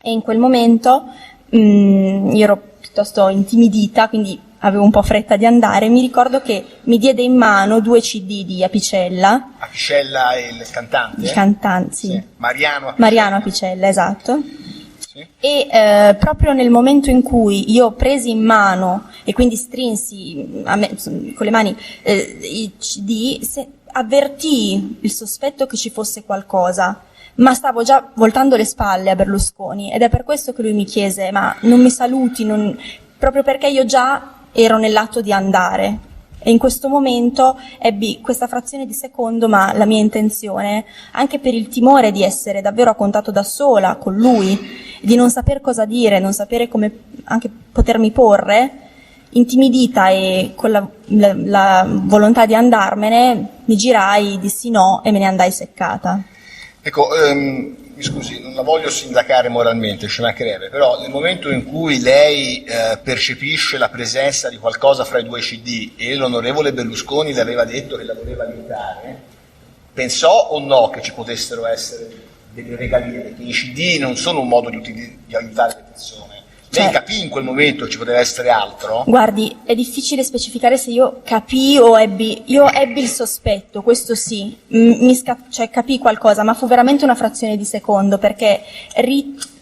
E in quel momento io ero piuttosto intimidita, quindi avevo un po' fretta di andare. Mi ricordo che mi diede in mano 2 CD di Apicella. Apicella è il cantante? Il cantante, sì. Sì. Mariano Apicella. Mariano Apicella, esatto. Sì. E proprio nel momento in cui io presi in mano e quindi strinsi con le mani i CD, avvertii il sospetto che ci fosse qualcosa, ma stavo già voltando le spalle a Berlusconi, ed è per questo che lui mi chiese: ma non mi saluti? Proprio perché io già ero nell'atto di andare. E in questo momento ebbi questa frazione di secondo, ma la mia intenzione, anche per il timore di essere davvero a contatto da sola con lui, di non saper cosa dire, non sapere come anche potermi porre, intimidita e con la volontà di andarmene, mi girai, dissi no e me ne andai seccata. Ecco, mi scusi, non la voglio sindacare moralmente, ci mancherebbe, però nel momento in cui lei percepisce la presenza di qualcosa fra i due CD e l'onorevole Berlusconi le aveva detto che la voleva aiutare, pensò o no che ci potessero essere delle regalie, che i CD non sono un modo di aiutare le persone? Lei capì in quel momento che ci poteva essere altro? Guardi, è difficile specificare se io capii o ebbi il sospetto, questo sì, capii qualcosa, ma fu veramente una frazione di secondo, perché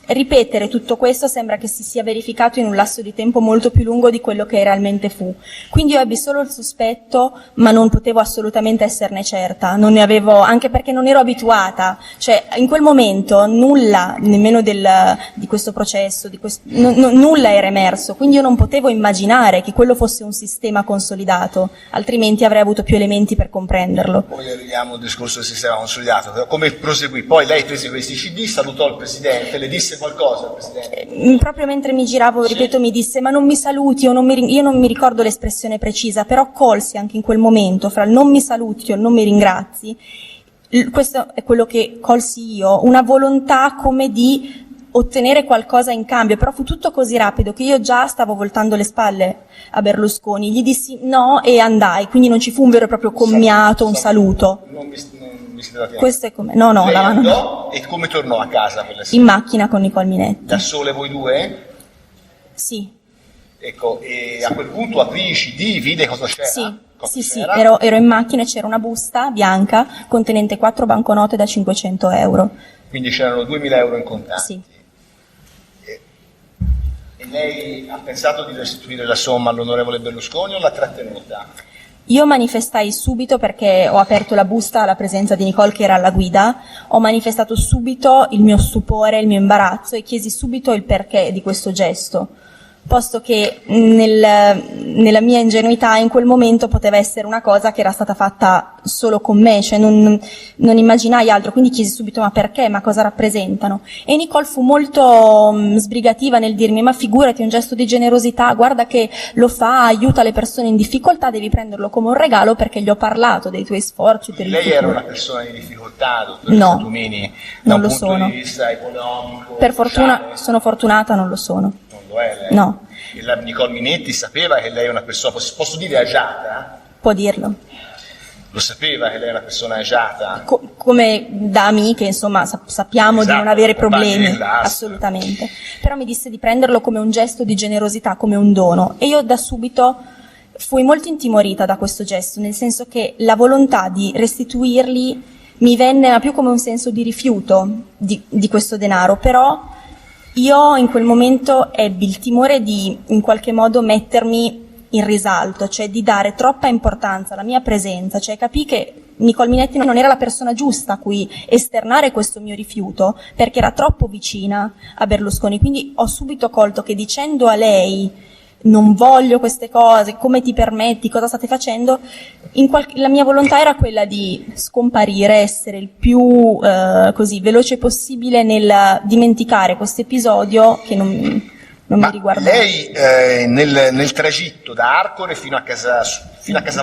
ripetere tutto questo sembra che si sia verificato in un lasso di tempo molto più lungo di quello che realmente fu. Quindi io ebbi solo il sospetto, ma non potevo assolutamente esserne certa, non ne avevo, anche perché non ero abituata, cioè in quel momento nulla, nemmeno di questo processo, nulla era emerso, quindi io non potevo immaginare che quello fosse un sistema consolidato, altrimenti avrei avuto più elementi per comprenderlo. Poi arriviamo al discorso del sistema consolidato, però come proseguì? Poi lei prese questi CD, salutò il Presidente, le disse qualcosa al Presidente? Proprio mentre mi giravo, ripeto, mi disse: ma non mi saluti, io non mi ricordo l'espressione precisa, però colsi anche in quel momento, fra il non mi saluti o il non mi ringrazi, questo è quello che colsi io, una volontà come di ottenere qualcosa in cambio, però fu tutto così rapido che io già stavo voltando le spalle a Berlusconi, gli dissi no e andai, quindi non ci fu un vero e proprio commiato, un saluto. Questo è come, no, lei la mano. andò e come tornò a casa quella sera? In macchina con Nicole Minetti. Da sole voi due? Sì. Ecco, e a quel punto aprì i CD, vide cosa c'era? Sì, ero in macchina e c'era una busta bianca contenente 4 banconote da 500 euro. Quindi c'erano 2.000 euro in contanti? Sì. E lei ha pensato di restituire la somma all'onorevole Berlusconi o l'ha trattenuta? Io manifestai subito, perché ho aperto la busta alla presenza di Nicole che era alla guida, ho manifestato subito il mio stupore, il mio imbarazzo e chiesi subito il perché di questo gesto, posto che nella mia ingenuità in quel momento poteva essere una cosa che era stata fatta solo con me, cioè non immaginai altro, quindi chiesi subito: ma perché, ma cosa rappresentano? E Nicole fu molto sbrigativa nel dirmi: ma figurati, è un gesto di generosità, guarda che lo fa, aiuta le persone in difficoltà, devi prenderlo come un regalo perché gli ho parlato dei tuoi sforzi per il futuro. Lei era una persona in difficoltà, dottoressa Tumini, da un punto di vista economico? Per fortuna, sono fortunata, non lo sono. Lei. No. E la Nicole Minetti sapeva che lei è una persona, posso dire agiata? Può dirlo. Lo sapeva che lei è una persona agiata? Come da amiche, insomma, sappiamo di non avere problemi, assolutamente. Però mi disse di prenderlo come un gesto di generosità, come un dono. E io da subito fui molto intimorita da questo gesto, nel senso che la volontà di restituirli mi venne ma più come un senso di rifiuto di questo denaro, però io in quel momento ebbi il timore di in qualche modo mettermi in risalto, cioè di dare troppa importanza alla mia presenza, cioè capii che Nicole Minetti non era la persona giusta a cui esternare questo mio rifiuto, perché era troppo vicina a Berlusconi, quindi ho subito colto che dicendo a lei non voglio queste cose, come ti permetti, cosa state facendo, la mia volontà era quella di scomparire, essere il più così veloce possibile nel dimenticare questo episodio che non mi riguarda. Lei nel tragitto da Arcore fino a casa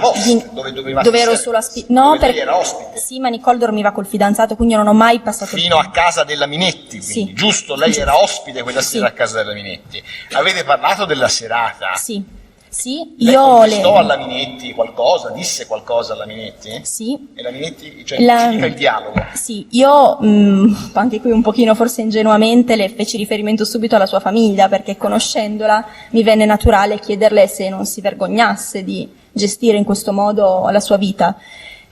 vostra, dove ero solo no, perché lei era ospite. Sì, ma Nicole dormiva col fidanzato, quindi io non ho mai passato fino a casa della Minetti, quindi sì. Giusto? Lei era ospite quella sera a casa della Minetti. Avete parlato della serata? Sì, lei contestò alla Minetti qualcosa, disse qualcosa alla Minetti? Sì. E la Minetti, cioè, ci dica il dialogo. Sì, io anche qui un pochino forse ingenuamente le feci riferimento subito alla sua famiglia, perché conoscendola mi venne naturale chiederle se non si vergognasse di gestire in questo modo la sua vita.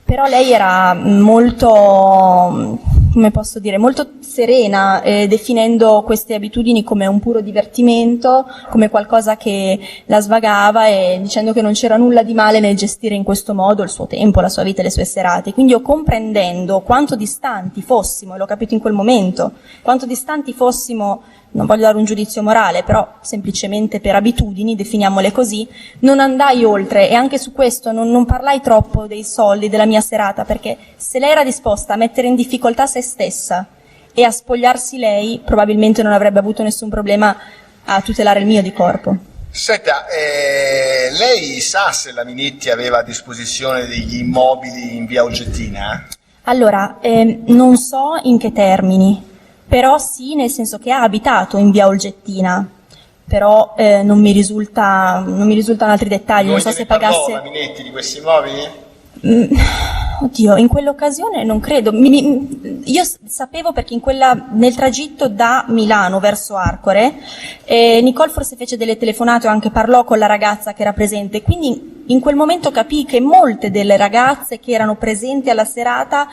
Però lei era molto come posso dire, molto serena, definendo queste abitudini come un puro divertimento, come qualcosa che la svagava e dicendo che non c'era nulla di male nel gestire in questo modo il suo tempo, la sua vita e le sue serate. Quindi io, comprendendo quanto distanti fossimo, e l'ho capito in quel momento, quanto distanti fossimo, non voglio dare un giudizio morale, però semplicemente per abitudini, definiamole così, non andai oltre, e anche su questo non parlai troppo dei soldi, della mia serata, perché se lei era disposta a mettere in difficoltà se stessa e a spogliarsi lei, probabilmente non avrebbe avuto nessun problema a tutelare il mio di corpo. Senta, lei sa se la Minetti aveva a disposizione degli immobili in via Oggettina? Allora, non so in che termini, però sì, nel senso che ha abitato in via Olgettina, però non mi risultano altri dettagli, non so se pagasse... la Minetti di questi immobili? Oddio, in quell'occasione non credo. Io sapevo perché nel tragitto da Milano verso Arcore, Nicole forse fece delle telefonate o anche parlò con la ragazza che era presente, quindi in quel momento capii che molte delle ragazze che erano presenti alla serata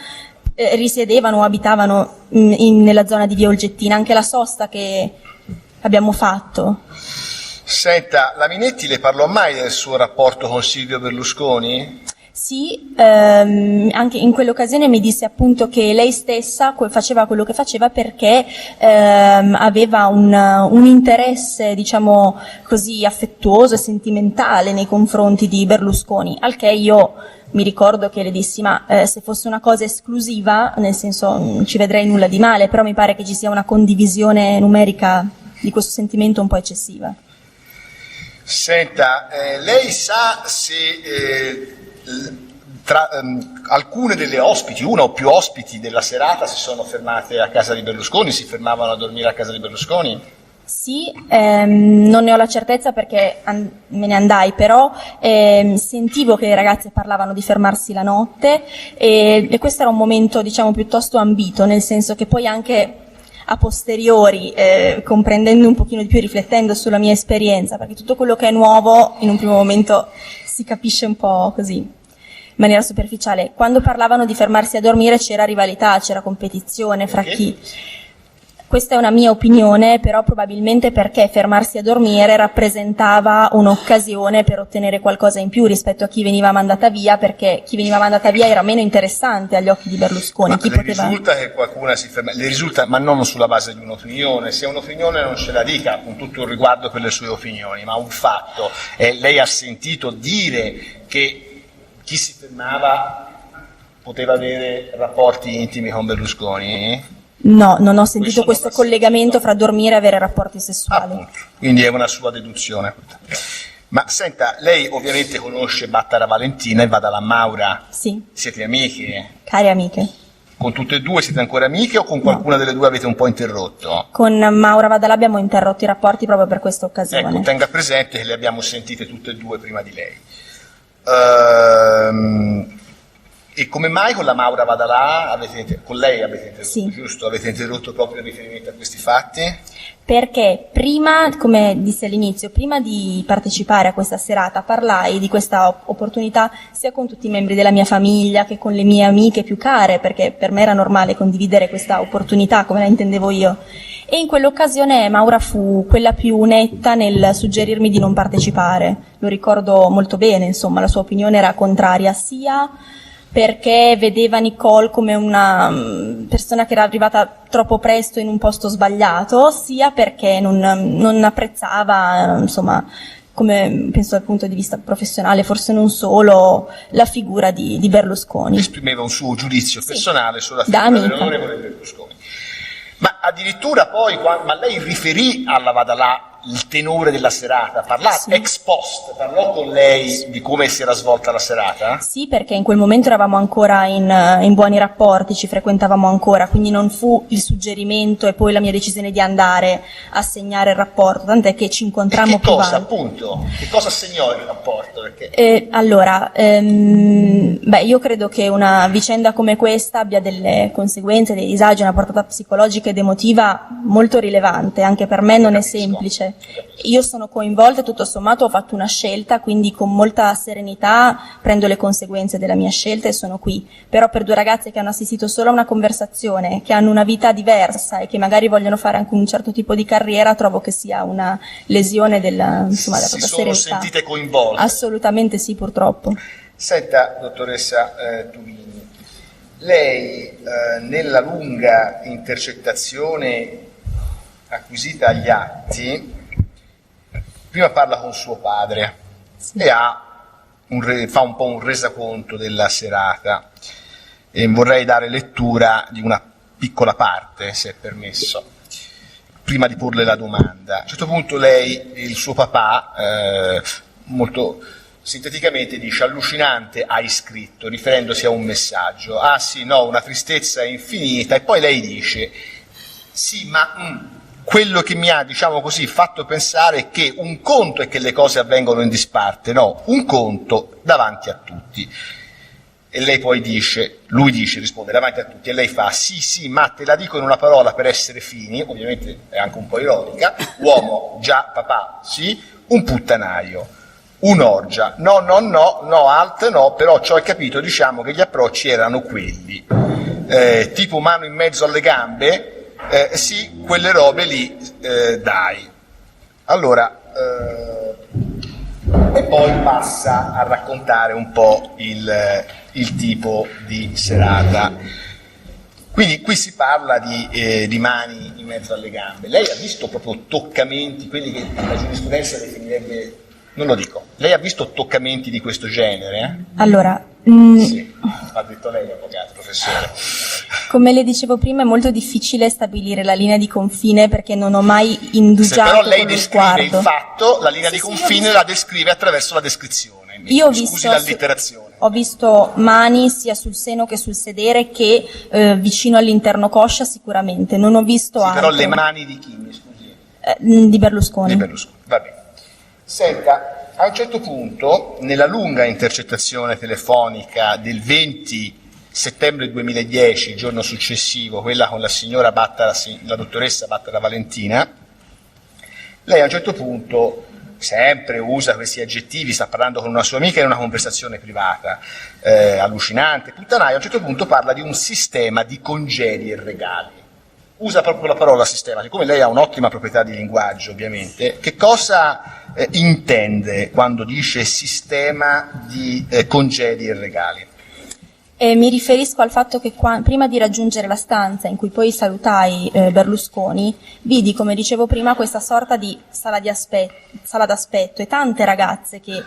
risiedevano o abitavano nella zona di via Olgettina, anche la sosta che abbiamo fatto. Senta, la Minetti le parlò mai del suo rapporto con Silvio Berlusconi? Sì, anche in quell'occasione mi disse appunto che lei stessa faceva quello che faceva perché aveva un interesse, diciamo così, affettuoso e sentimentale nei confronti di Berlusconi, al che io mi ricordo che le dissi, ma se fosse una cosa esclusiva, nel senso non ci vedrei nulla di male, però mi pare che ci sia una condivisione numerica di questo sentimento un po' eccessiva. Senta, lei sa se alcune delle ospiti, una o più ospiti della serata si sono fermate a casa di Berlusconi, si fermavano a dormire a casa di Berlusconi? Sì, non ne ho la certezza perché me ne andai, però sentivo che le ragazze parlavano di fermarsi la notte e questo era un momento, diciamo, piuttosto ambito, nel senso che poi anche a posteriori, comprendendo un pochino di più, riflettendo sulla mia esperienza, perché tutto quello che è nuovo in un primo momento si capisce un po' così, in maniera superficiale. Quando parlavano di fermarsi a dormire c'era rivalità, c'era competizione fra chi... Questa è una mia opinione, però probabilmente perché fermarsi a dormire rappresentava un'occasione per ottenere qualcosa in più rispetto a chi veniva mandata via, perché chi veniva mandata via era meno interessante agli occhi di Berlusconi. Ma chi le poteva... risulta che qualcuna si ferma? Le risulta, ma non sulla base di un'opinione, se è un'opinione non ce la dica con tutto il riguardo per le sue opinioni, ma un fatto. Lei ha sentito dire che chi si fermava poteva avere rapporti intimi con Berlusconi? No, non ho sentito questo collegamento fra dormire e avere rapporti sessuali. Appunto, quindi è una sua deduzione. Ma senta, lei ovviamente conosce Battara Valentina e Vadala Maura. Sì. Siete amiche? Cari amiche. Con tutte e due siete ancora amiche o con qualcuna delle due avete un po' interrotto? Con Maura Vadala abbiamo interrotto i rapporti proprio per questa occasione. Ecco, tenga presente che le abbiamo sentite tutte e due prima di lei. E come mai con la Maura Vadala con lei avete interrotto, sì, giusto? Avete interrotto proprio in riferimento a questi fatti? Perché prima, come dissi all'inizio, prima di partecipare a questa serata parlai di questa opportunità sia con tutti i membri della mia famiglia che con le mie amiche più care, perché per me era normale condividere questa opportunità come la intendevo io. E in quell'occasione Maura fu quella più netta nel suggerirmi di non partecipare. Lo ricordo molto bene, insomma, la sua opinione era contraria sia perché vedeva Nicole come una persona che era arrivata troppo presto in un posto sbagliato, sia perché non apprezzava, insomma, come penso dal punto di vista professionale, forse non solo, la figura di Berlusconi. Esprimeva un suo giudizio personale sulla da figura amica dell'onorevole Berlusconi. Ma addirittura poi, ma lei riferì alla Vadala il tenore della serata, Sì. ex post, parlò con lei di come si era svolta la serata? Sì, perché in quel momento eravamo ancora in buoni rapporti, ci frequentavamo ancora, quindi non fu il suggerimento e poi la mia decisione di andare a segnare il rapporto, tant'è che ci incontrammo più volte. Appunto? Che cosa segnò il rapporto? Perché... io credo che una vicenda come questa abbia delle conseguenze, dei disagi, una portata psicologica ed emotiva molto rilevante, anche per me non è semplice. legge. Io sono coinvolta e tutto sommato ho fatto una scelta, quindi con molta serenità prendo le conseguenze della mia scelta e sono qui. Però per due ragazze che hanno assistito solo a una conversazione, che hanno una vita diversa e che magari vogliono fare anche un certo tipo di carriera, trovo che sia una lesione della, insomma, della propria serenità. Si sono sentite coinvolte? Assolutamente sì, purtroppo. Senta, dottoressa Tumini, lei nella lunga intercettazione acquisita agli atti, prima parla con suo padre e fa un po' un resoconto della serata, e vorrei dare lettura di una piccola parte, se è permesso, prima di porle la domanda. A un certo punto lei, il suo papà, molto sinteticamente dice: allucinante, hai scritto, riferendosi a un messaggio. Ah sì, no, una tristezza infinita. E poi lei dice: sì, ma quello che mi ha, diciamo così, fatto pensare è che un conto è che le cose avvengono in disparte, no, un conto davanti a tutti. E lei poi dice, lui dice, risponde davanti a tutti, e lei fa: sì, ma te la dico in una parola per essere fini, ovviamente è anche un po' ironica, uomo, già, papà, sì, un puttanaio, un'orgia, no, alt no, però ci ho capito, diciamo che gli approcci erano quelli, tipo mano in mezzo alle gambe, sì, quelle robe lì, dai. Allora, e poi passa a raccontare un po' il tipo di serata. Quindi qui si parla di mani in mezzo alle gambe. Lei ha visto proprio toccamenti, quelli che la giurisprudenza definirebbe, non lo dico, lei ha visto toccamenti di questo genere? Allora, sì, ha detto lei, avvocato, professore. Come le dicevo prima, è molto difficile stabilire la linea di confine perché non ho mai indugiato però lei con lo descrive sguardo. il fatto, la linea di confine la descrive attraverso la descrizione. Io ho Scusi l'allitterazione. ho visto mani sia sul seno che sul sedere che vicino all'interno coscia sicuramente, non ho visto Sì, altro. però le mani di chi, mi scusi? Di Berlusconi. Di Berlusconi, va bene. Senta, a un certo punto, nella lunga intercettazione telefonica del 20 settembre 2010, il giorno successivo, quella con la signora Battara, la dottoressa Battara Valentina, lei a un certo punto sempre usa questi aggettivi, sta parlando con una sua amica in una conversazione privata, allucinante, puttanaio, a un certo punto parla di un sistema di congedi e regali. Usa proprio la parola sistema, siccome lei ha un'ottima proprietà di linguaggio ovviamente, che cosa intende quando dice sistema di congedi e regali? Mi riferisco al fatto che prima di raggiungere la stanza in cui poi salutai Berlusconi, vidi, come dicevo prima, questa sorta di sala d'aspetto e tante ragazze che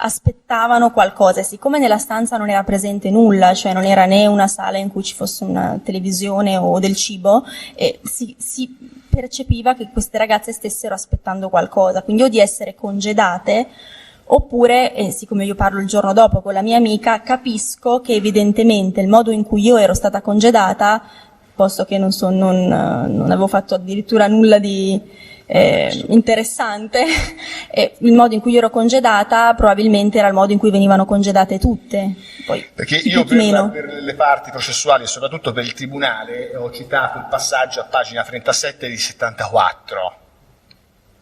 aspettavano qualcosa, e siccome nella stanza non era presente nulla, cioè non era né una sala in cui ci fosse una televisione o del cibo, si percepiva che queste ragazze stessero aspettando qualcosa, quindi o di essere congedate, oppure, siccome io parlo il giorno dopo con la mia amica, capisco che evidentemente il modo in cui io ero stata congedata, posto che non avevo fatto addirittura nulla di interessante, il modo in cui io ero congedata probabilmente era il modo in cui venivano congedate tutte. Poi, perché io per le parti processuali e soprattutto per il tribunale ho citato il passaggio a pagina 37 di 74,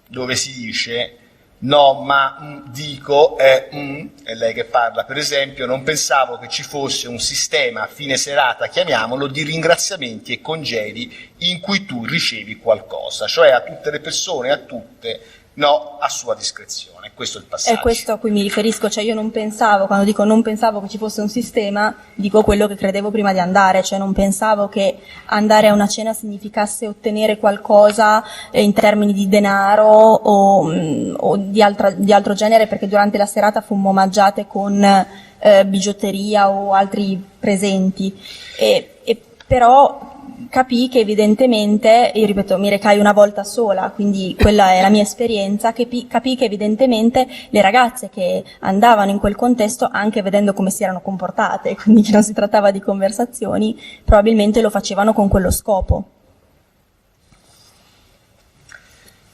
dove si dice: no, ma dico, è lei che parla, per esempio, non pensavo che ci fosse un sistema a fine serata, chiamiamolo, di ringraziamenti e congedi in cui tu ricevi qualcosa, cioè a tutte le persone, a tutte, no, a sua discrezione. Questo è il passaggio. È questo a cui mi riferisco, cioè io non pensavo, quando dico non pensavo che ci fosse un sistema, dico quello che credevo prima di andare, cioè non pensavo che andare a una cena significasse ottenere qualcosa in termini di denaro o di altro genere, perché durante la serata fummo omaggiate con bigiotteria o altri presenti, e però capii che evidentemente, io ripeto, mi recai una volta sola, quindi quella è la mia esperienza, capii che evidentemente le ragazze che andavano in quel contesto, anche vedendo come si erano comportate, quindi che non si trattava di conversazioni, probabilmente lo facevano con quello scopo.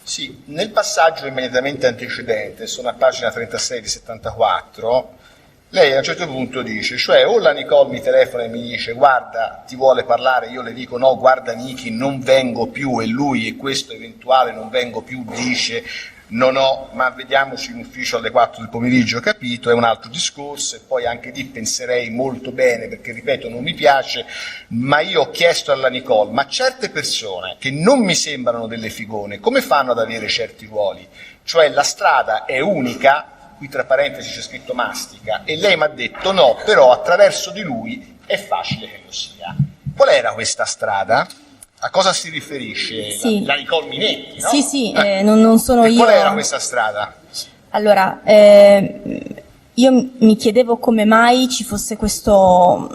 Sì, nel passaggio immediatamente antecedente, sono a pagina 36 di 74, Lei a un certo punto dice, cioè o la Nicole mi telefona e mi dice guarda ti vuole parlare, io le dico no guarda Niki non vengo più, e lui e questo eventuale non vengo più dice non ho, ma vediamoci in ufficio alle 4 del pomeriggio, capito, è un altro discorso, e poi anche lì penserei molto bene perché ripeto non mi piace, ma io ho chiesto alla Nicole, ma certe persone che non mi sembrano delle figone come fanno ad avere certi ruoli? Cioè la strada è unica, qui tra parentesi c'è scritto mastica, e lei mi ha detto no, però attraverso di lui è facile che lo sia. Qual era questa strada? A cosa si riferisce? Sì. La Nicole Minetti, no? Sì, non sono io. Qual era questa strada? Allora, io mi chiedevo come mai ci fosse questo,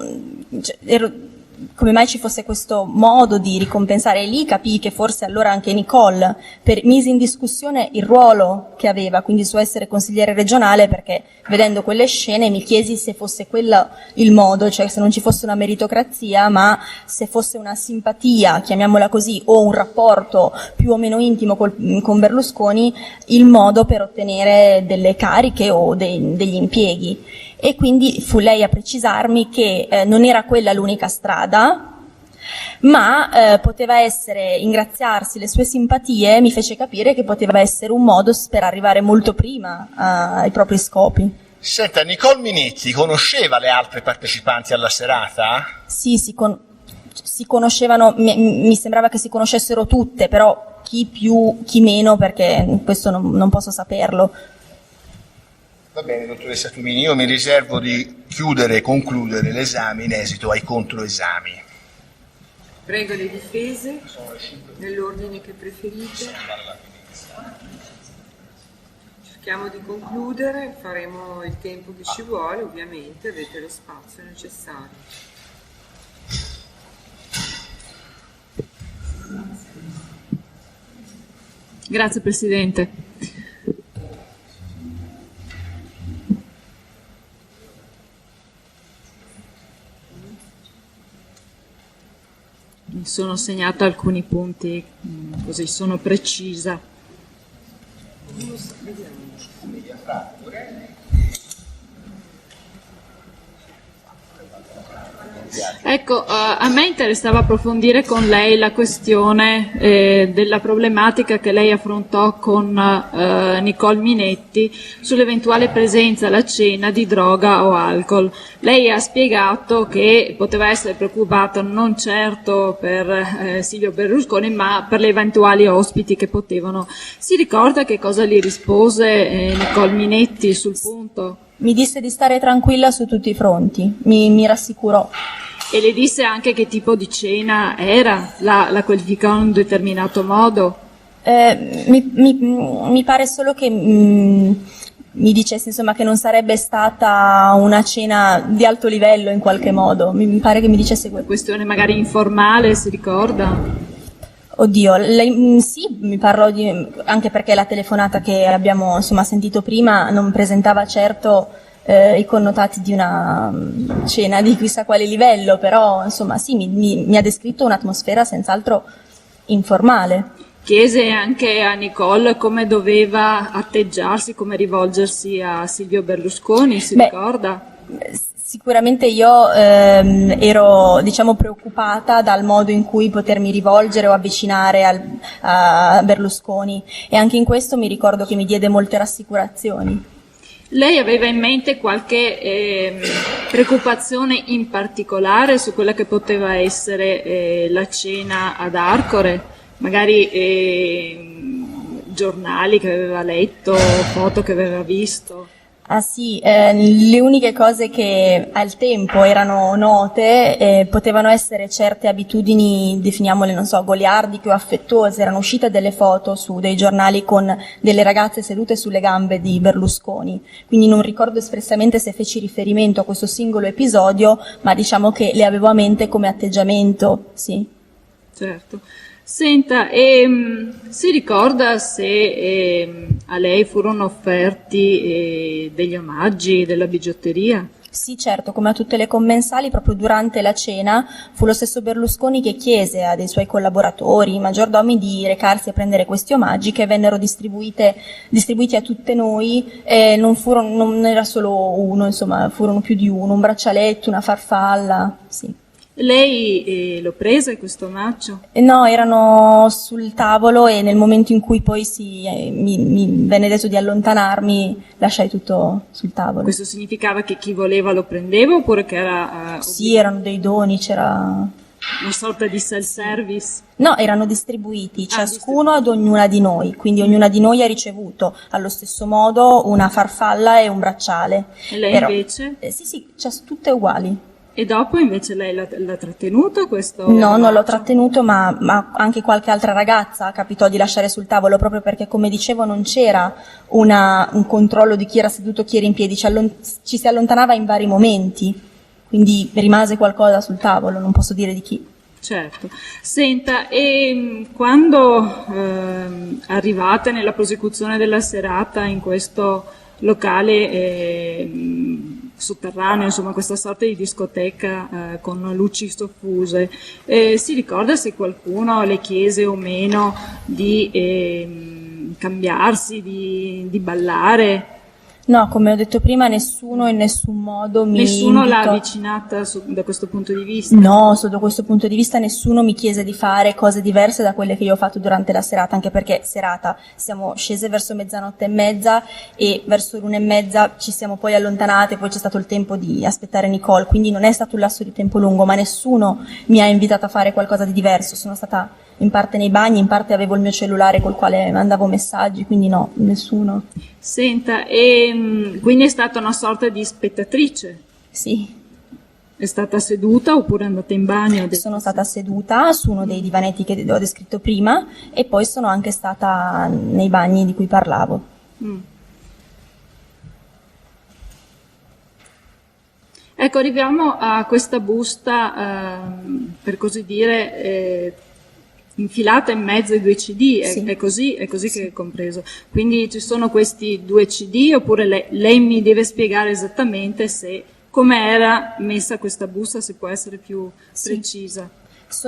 come mai ci fosse questo modo di ricompensare, e lì capii che forse allora anche Nicole mise in discussione il ruolo che aveva, quindi il suo essere consigliere regionale, perché vedendo quelle scene mi chiesi se fosse quello il modo, cioè se non ci fosse una meritocrazia, ma se fosse una simpatia, chiamiamola così, o un rapporto più o meno intimo con Berlusconi, il modo per ottenere delle cariche o degli impieghi. E quindi fu lei a precisarmi che non era quella l'unica strada, ma poteva essere, ingraziarsi le sue simpatie, mi fece capire che poteva essere un modo per arrivare molto prima ai propri scopi. Senta, Nicole Minetti conosceva le altre partecipanti alla serata? Sì, si conoscevano, mi sembrava che si conoscessero tutte, però chi più, chi meno, perché questo non posso saperlo. Va bene, dottoressa Tumini, io mi riservo di chiudere e concludere l'esame in esito ai controesami. Prego le difese, nell'ordine che preferite. Cerchiamo di concludere, faremo il tempo che ci vuole, ovviamente avete lo spazio necessario. Grazie Presidente. Mi sono segnata alcuni punti, così sono precisa. Ecco, a me interessava approfondire con lei la questione della problematica che lei affrontò con Nicole Minetti sull'eventuale presenza alla cena di droga o alcol. Lei ha spiegato che poteva essere preoccupata non certo per Silvio Berlusconi, ma per le eventuali ospiti che potevano. Si ricorda che cosa gli rispose Nicole Minetti sul punto? Mi disse di stare tranquilla su tutti i fronti, mi rassicurò. E le disse anche che tipo di cena era? La qualificò in un determinato modo? Mi pare solo che mi dicesse insomma che non sarebbe stata una cena di alto livello in qualche modo. Mi pare che mi dicesse questo. Questione magari informale, si ricorda? Oddio, sì, mi parlò anche perché la telefonata che abbiamo insomma sentito prima non presentava certo i connotati di una cena di chissà quale livello, però insomma sì, mi ha descritto un'atmosfera senz'altro informale. Chiese anche a Nicole come doveva atteggiarsi, come rivolgersi a Silvio Berlusconi, si ricorda? Sicuramente io ero diciamo preoccupata dal modo in cui potermi rivolgere o avvicinare a Berlusconi, e anche in questo mi ricordo che mi diede molte rassicurazioni. Lei aveva in mente qualche preoccupazione in particolare su quella che poteva essere la cena ad Arcore? Magari giornali che aveva letto, foto che aveva visto? Ah sì, le uniche cose che al tempo erano note potevano essere certe abitudini, definiamole, non so, goliardiche o affettuose. Erano uscite delle foto su dei giornali con delle ragazze sedute sulle gambe di Berlusconi, quindi non ricordo espressamente se feci riferimento a questo singolo episodio, ma diciamo che le avevo a mente come atteggiamento, sì. Certo. Senta, si ricorda se a lei furono offerti degli omaggi, della bigiotteria? Sì, certo, come a tutte le commensali, proprio durante la cena fu lo stesso Berlusconi che chiese a dei suoi collaboratori, i maggiordomi, di recarsi a prendere questi omaggi che vennero distribuiti a tutte noi, e non era solo uno, insomma, furono più di uno, un braccialetto, una farfalla, sì. Lei lo prese questo omaggio? No, erano sul tavolo e nel momento in cui poi mi venne detto di allontanarmi, lasciai tutto sul tavolo. Questo significava che chi voleva lo prendeva oppure che era Sì, erano dei doni, c'era... una sorta di self-service? No, erano distribuiti, ciascuno ad ognuna di noi, quindi ognuna di noi ha ricevuto allo stesso modo una farfalla e un bracciale. E lei Però, invece? Sì, tutte uguali. E dopo invece lei l'ha trattenuto questo? No, non l'ho trattenuto, ma anche qualche altra ragazza capitò di lasciare sul tavolo, proprio perché, come dicevo, non c'era un controllo di chi era seduto, chi era in piedi, ci si allontanava in vari momenti, quindi rimase qualcosa sul tavolo, non posso dire di chi. Certo. Senta, e quando arrivate nella prosecuzione della serata in questo locale sotterraneo, insomma questa sorta di discoteca con luci soffuse, si ricorda se qualcuno le chiese o meno di cambiarsi, di ballare? No, come ho detto prima, nessuno in nessun modo mi Nessuno l'ha invitò. avvicinata da questo punto di vista? No, sotto questo punto di vista nessuno mi chiese di fare cose diverse da quelle che io ho fatto durante la serata, anche perché serata siamo scese verso 00:30 e verso l'1:30 ci siamo poi allontanate, poi c'è stato il tempo di aspettare Nicole, quindi non è stato un lasso di tempo lungo, ma nessuno mi ha invitato a fare qualcosa di diverso. Sono stata in parte nei bagni, in parte avevo il mio cellulare col quale mandavo messaggi, quindi no, nessuno. Senta, e quindi è stata una sorta di spettatrice? Sì. È stata seduta oppure è andata in bagno? Sono stata seduta su uno dei divanetti che ho descritto prima e poi sono anche stata nei bagni di cui parlavo. Ecco, arriviamo a questa busta, per così dire, infilata in mezzo ai 2 CD, Sì. è così che è compreso. Quindi ci sono questi 2 CD oppure lei mi deve spiegare esattamente come era messa questa busta, se può essere più precisa.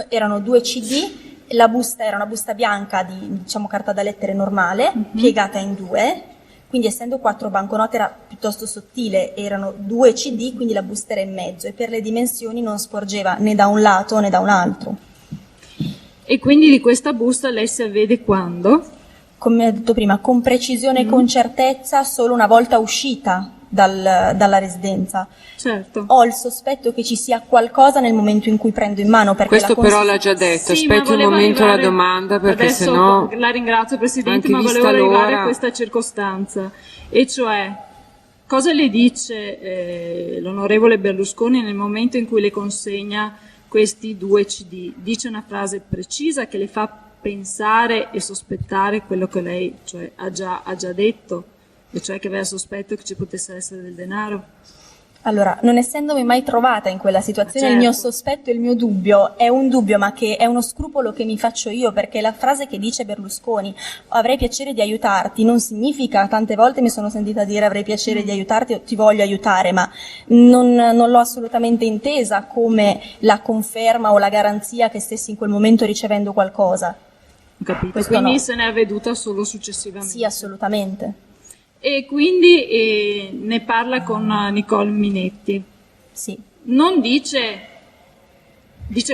Erano 2 CD, la busta era una busta bianca di, diciamo, carta da lettere normale, piegata in 2, quindi essendo 4 banconote era piuttosto sottile, erano 2 CD, quindi la busta era in mezzo e per le dimensioni non sporgeva né da un lato né da un altro. E quindi di questa busta lei si avvede quando? Come ho detto prima, con precisione e con certezza solo una volta uscita dalla residenza. Certo. Ho il sospetto che ci sia qualcosa nel momento in cui prendo in mano, perché Questo però l'ha già detto, Sì, ma aspetti un volevo momento la arrivare- domanda perché adesso sennò la ringrazio Presidente, anche ma vista volevo arrivare l'ora- a questa circostanza, e cioè cosa le dice l'onorevole Berlusconi nel momento in cui le consegna questi 2 CD? Dice una frase precisa che le fa pensare e sospettare quello che lei ha già detto, e cioè che aveva sospetto che ci potesse essere del denaro? Allora, non essendomi mai trovata in quella situazione, Certo. il mio sospetto e il mio dubbio è un dubbio, ma che è uno scrupolo che mi faccio io, perché la frase che dice Berlusconi, avrei piacere di aiutarti, non significa, tante volte mi sono sentita dire avrei piacere di aiutarti o ti voglio aiutare, ma non l'ho assolutamente intesa come la conferma o la garanzia che stessi in quel momento ricevendo qualcosa. Ho capito. Questo Quindi no. se ne è avveduta solo successivamente. Sì, assolutamente. E quindi ne parla con Nicole Minetti. Sì. Non dice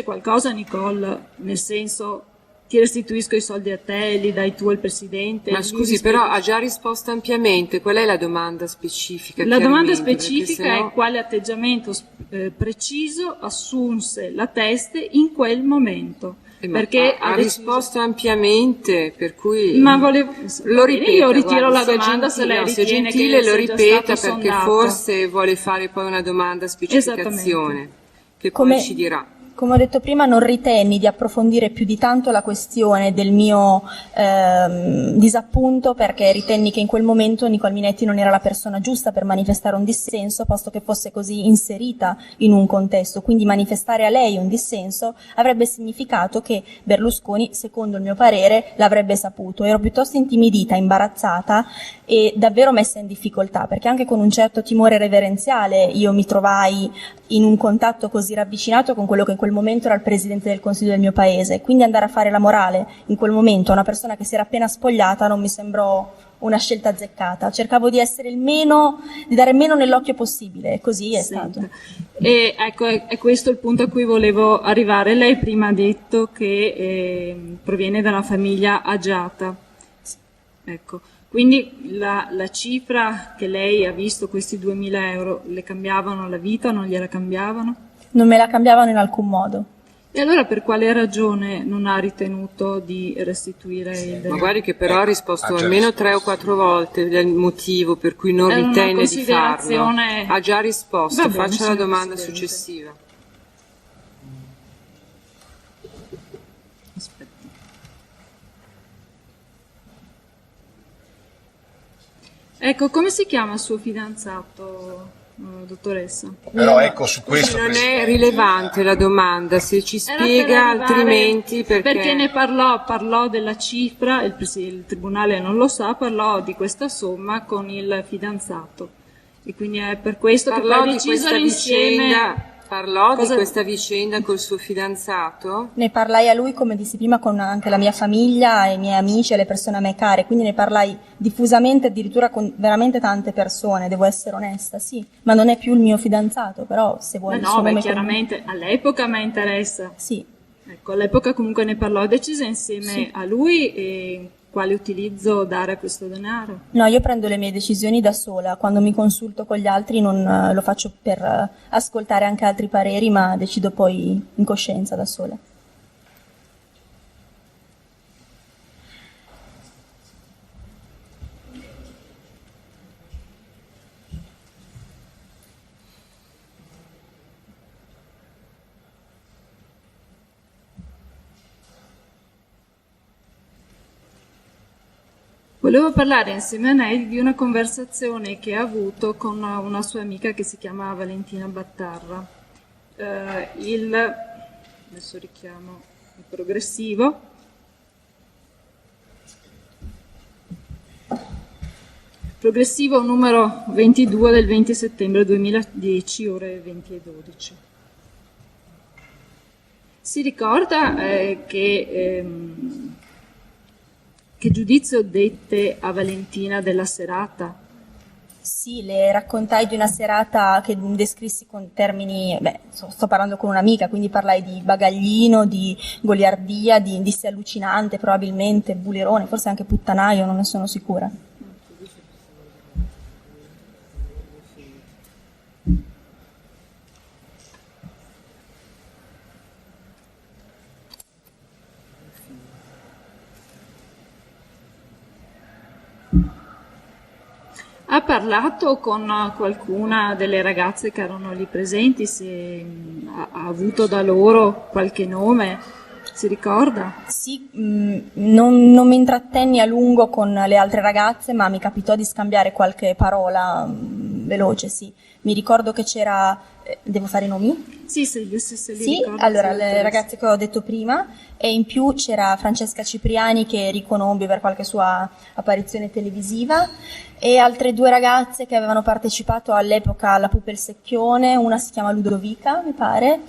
qualcosa Nicole, nel senso ti restituisco i soldi a te, li dai tu al Presidente. Ma gli scusi, rispetti- però ha già risposto ampiamente. Qual è la domanda specifica? La domanda chiaramente? Perché specifica sennò- è quale atteggiamento preciso assunse la Teste in quel momento. Ma Perché ha deciso- risposto ampiamente, per cui Ma volevo... lo ripeta. Io ritiro guarda, la sia domanda se gentile, lei no, sia ritiene gentile, che lo sia già ripeta stato perché sondato. forse vuole fare poi una domanda a specificazione che poi Come- ci dirà. Come ho detto prima, non ritenni di approfondire più di tanto la questione del mio disappunto, perché ritenni che in quel momento Nicole Minetti non era la persona giusta per manifestare un dissenso, posto che fosse così inserita in un contesto. Quindi manifestare a lei un dissenso avrebbe significato che Berlusconi, secondo il mio parere, l'avrebbe saputo. Ero piuttosto intimidita, imbarazzata e davvero messa in difficoltà, perché anche con un certo timore reverenziale io mi trovai in un contatto così ravvicinato con quello che in quel momento era il presidente del Consiglio del mio paese, quindi andare a fare la morale in quel momento a una persona che si era appena spogliata non mi sembrò una scelta azzeccata. Cercavo di essere di dare il meno nell'occhio possibile, e così è stato. E ecco, è questo il punto a cui volevo arrivare. Lei prima ha detto che proviene da una famiglia agiata. Ecco. Quindi la cifra che lei ha visto, questi 2.000 euro, le cambiavano la vita o non gliela cambiavano? Non me la cambiavano in alcun modo. E allora per quale ragione non ha ritenuto di restituire il denaro? Ma guardi che però ha risposto almeno 3 o 4 volte del motivo per cui non Era una ritenne di farlo. considerazione- Ha già risposto, Va bene, faccia la signor domanda Presidente. successiva. Aspetta. Ecco, come si chiama il suo fidanzato, dottoressa? Però ecco, su questo, Non è Presidente, rilevante la domanda, se ci Era per spiega arrivare- altrimenti perché ne parlò della cifra, il tribunale non lo sa, parlò di questa somma con il fidanzato e quindi è per questo che parlò poi ha di deciso questa insieme. vicenda, parlò Cosa- di questa vicenda col suo fidanzato? Ne parlai a lui, come dissi prima, con anche la mia famiglia, i miei amici e le persone a me care, quindi ne parlai diffusamente, addirittura con veramente tante persone, devo essere onesta, sì, ma non è più il mio fidanzato, però se vuoi Ma il no, suo beh, nome chiaramente all'epoca mi interessa. Sì, Ecco, all'epoca comunque ne parlò, decise insieme Sì. a lui e quale utilizzo dare a questo denaro. no, io prendo le mie decisioni da sola, quando mi consulto con gli altri non lo faccio per ascoltare anche altri pareri, ma decido poi in coscienza da sola. Volevo parlare insieme a lei di una conversazione che ha avuto con una sua amica che si chiama Valentina Battarra. Adesso richiamo il progressivo. Progressivo numero 22 del 20 settembre 2010, ore 20:12. Si ricorda che giudizio dette a Valentina della serata? Sì, le raccontai di una serata che descrissi con termini, sto parlando con un'amica, quindi parlai di bagaglino, di goliardia, di indizio allucinante, probabilmente bulerone, forse anche puttanaio, non ne sono sicura. Ha parlato con qualcuna delle ragazze che erano lì presenti, se ha avuto da loro qualche nome, si ricorda? Sì, non mi intrattenni a lungo con le altre ragazze, ma mi capitò di scambiare qualche parola veloce, sì. Mi ricordo che c'era, devo fare i nomi? Sì, se li Sì, ricorda. allora sì, le ragazze che ho detto prima, e in più c'era Francesca Cipriani che riconobbi per qualche sua apparizione televisiva, e altre 2 ragazze che avevano partecipato all'epoca alla Pupa e il Secchione, una si chiama Ludovica, mi pare,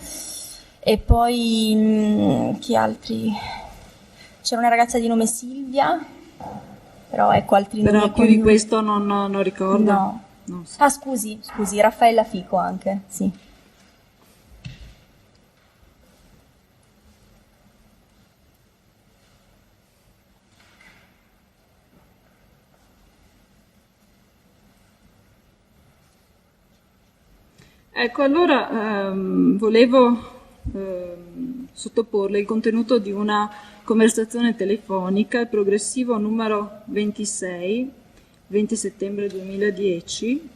e poi chi altri? C'era una ragazza di nome Silvia, però ecco altri nomi. Però più di questo non ricorda? No. Non so. Ah, scusi, Raffaella Fico anche, sì. Ecco, allora volevo sottoporle il contenuto di una conversazione telefonica, il progressivo numero 26, 20 settembre 2010.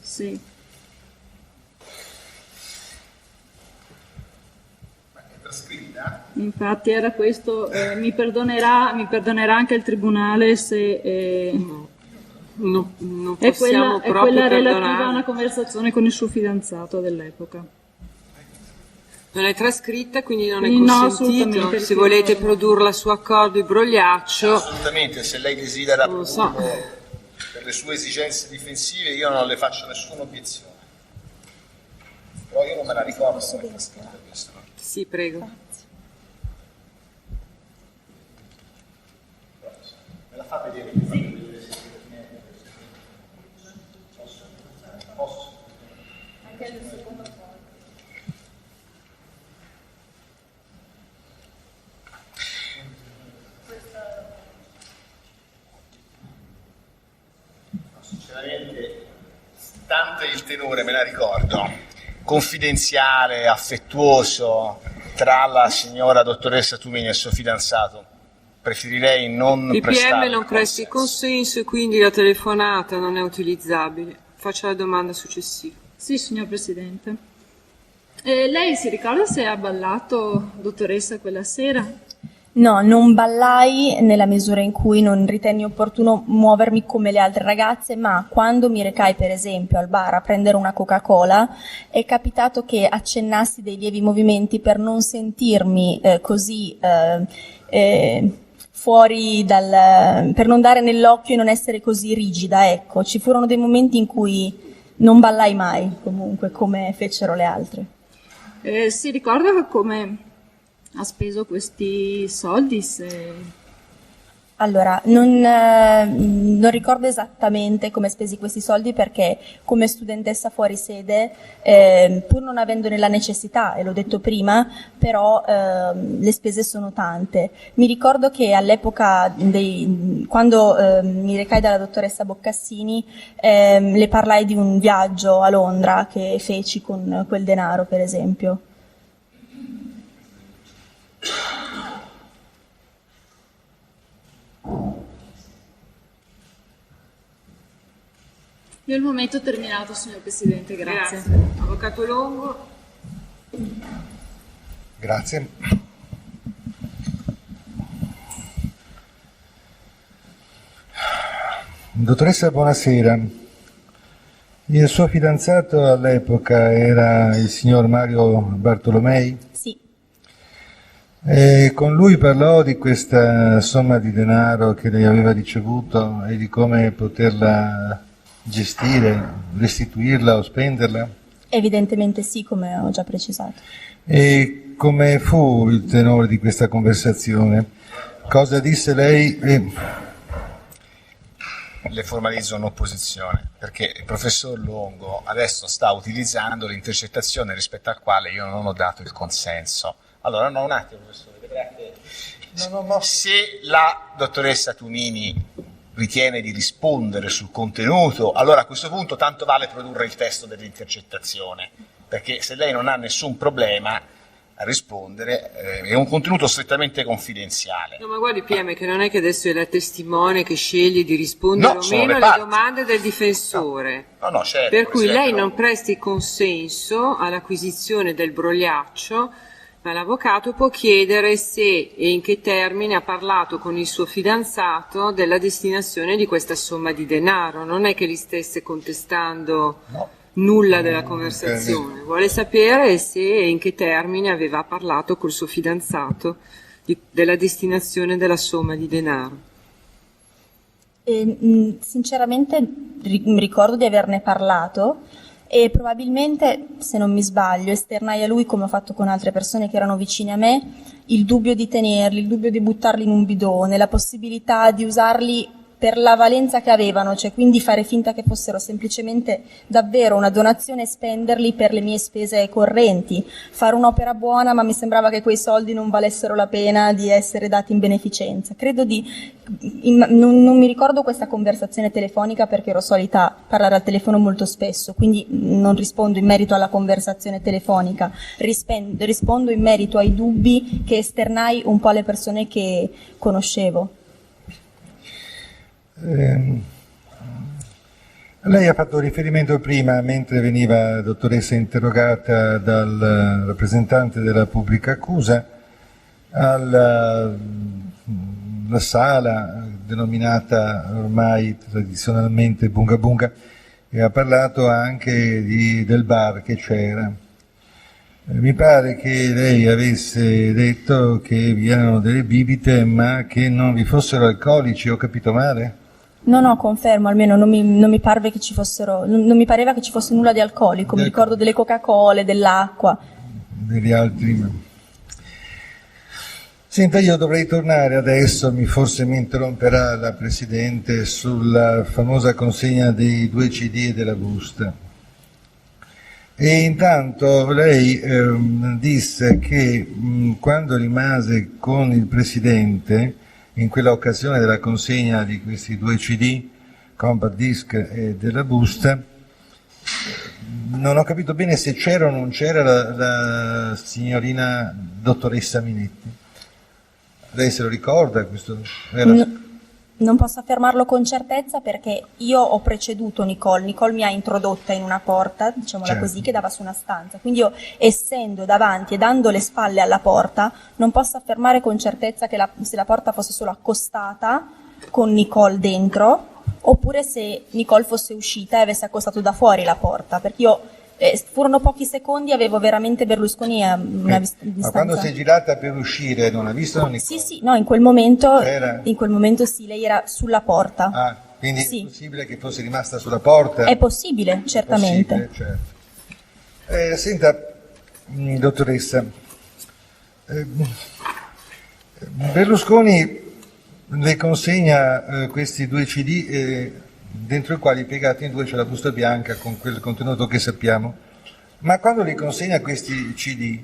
Sì. Infatti era questo, mi perdonerà anche il Tribunale se... Non è possiamo quella proprio relativa a perdonare. una conversazione con il suo fidanzato dell'epoca. Non è trascritta, quindi non è Quindi no, consentito. assolutamente, Se perché- volete produrla su accordo di brogliaccio, Assolutamente, se lei desidera Non lo so. produrlo per le sue esigenze difensive, io non le faccio nessuna obiezione. Però io non me la ricordo. Questo. sì, prego. Me la fa vedere? Posso? Sinceramente, stante il tenore, me la ricordo, confidenziale, affettuoso tra la signora dottoressa Tumini e il suo fidanzato, preferirei non Il prestare PM non presti consenso e quindi la telefonata non è utilizzabile. Faccio la domanda successiva. Sì, signor Presidente. Lei si ricorda se ha ballato, dottoressa, quella sera? No, non ballai nella misura in cui non ritenni opportuno muovermi come le altre ragazze, ma quando mi recai per esempio al bar a prendere una Coca-Cola è capitato che accennassi dei lievi movimenti per non sentirmi fuori per non dare nell'occhio e non essere così rigida, ecco. Ci furono dei momenti in cui non ballai mai, comunque, come fecero le altre. Si ricorda come ha speso questi soldi? Allora, non ricordo esattamente come spesi questi soldi perché come studentessa fuori sede, pur non avendone la necessità, e l'ho detto prima, però le spese sono tante. Mi ricordo che all'epoca, quando mi recai dalla dottoressa Boccassini, le parlai di un viaggio a Londra che feci con quel denaro, per esempio. Il momento è terminato, signor Presidente, grazie. Avvocato Longo. Grazie. Dottoressa, buonasera. Il suo fidanzato all'epoca era il signor Mario Bartolomei? Sì. E con lui parlò di questa somma di denaro che lei aveva ricevuto e di come poterla gestire, restituirla o spenderla? Evidentemente sì, come ho già precisato. E come fu il tenore di questa conversazione? Cosa disse lei? Le formalizzo un'opposizione, perché il professor Longo adesso sta utilizzando l'intercettazione rispetto al quale io non ho dato il consenso. Allora, no, un attimo, professore, vedrà che se la dottoressa Tumini ritiene di rispondere sul contenuto, allora a questo punto tanto vale produrre il testo dell'intercettazione, perché se lei non ha nessun problema a rispondere, è un contenuto strettamente confidenziale. No, ma guardi PM che non è che adesso è la testimone che sceglie di rispondere No, o sono meno le alle parti. domande del difensore. No, certo, Per cui Presidente, lei no. non presti consenso all'acquisizione del brogliaccio, ma l'avvocato può chiedere se e in che termine ha parlato con il suo fidanzato della destinazione di questa somma di denaro. Non è che gli stesse contestando nulla della conversazione, vuole sapere se e in che termine aveva parlato col suo fidanzato della destinazione della somma di denaro. Sinceramente mi ricordo di averne parlato e probabilmente, se non mi sbaglio, esternai a lui, come ho fatto con altre persone che erano vicine a me, il dubbio di tenerli, il dubbio di buttarli in un bidone, la possibilità di usarli per la valenza che avevano, cioè quindi fare finta che fossero semplicemente davvero una donazione e spenderli per le mie spese correnti, fare un'opera buona, ma mi sembrava che quei soldi non valessero la pena di essere dati in beneficenza. Non mi ricordo questa conversazione telefonica perché ero solita parlare al telefono molto spesso, quindi non rispondo in merito alla conversazione telefonica, rispondo in merito ai dubbi che esternai un po' alle persone che conoscevo. Lei ha fatto riferimento prima, mentre veniva dottoressa interrogata dal rappresentante della pubblica accusa, alla la sala denominata ormai tradizionalmente Bunga Bunga, e ha parlato anche del bar che c'era. Mi pare che lei avesse detto che vi erano delle bibite ma che non vi fossero alcolici, ho capito male? No, confermo, almeno non mi parve che ci fossero, non mi pareva che ci fosse nulla di alcolico, mi ricordo delle Coca-Cola, dell'acqua. Degli altri. Senta, io dovrei tornare adesso, forse mi interromperà la Presidente, sulla famosa consegna dei 2 CD e della busta. E intanto lei disse che quando rimase con il Presidente, in quella occasione della consegna di questi 2 CD, compact disc e della busta, non ho capito bene se c'era o non c'era la signorina dottoressa Minetti. Lei se lo ricorda? Questo era... Non posso affermarlo con certezza perché io ho preceduto Nicole mi ha introdotta in una porta, diciamola certo, così, che dava su una stanza, quindi io, essendo davanti e dando le spalle alla porta, non posso affermare con certezza che se la porta fosse solo accostata con Nicole dentro, oppure se Nicole fosse uscita e avesse accostato da fuori la porta, perché io furono pochi secondi, avevo veramente Berlusconi a una distanza. Ma quando si è girata per uscire non ha visto Nicole? Sì, no, in quel momento sì, lei era sulla porta. Ah, quindi sì. È possibile che fosse rimasta sulla porta? È possibile, certamente. È possibile, certo. Senta, dottoressa, Berlusconi le consegna questi 2 CD dentro i quali piegati in 2 c'è la busta bianca con quel contenuto che sappiamo, ma quando li consegna questi CD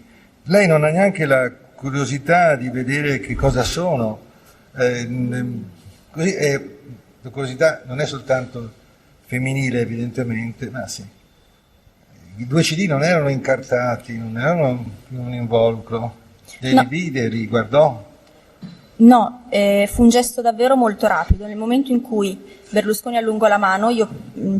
lei non ha neanche la curiosità di vedere che cosa sono, così la curiosità non è soltanto femminile evidentemente, ma sì, i 2 CD non erano incartati, non erano un involucro, li vide, li guardò. No, fu un gesto davvero molto rapido. Nel momento in cui Berlusconi allungò la mano, io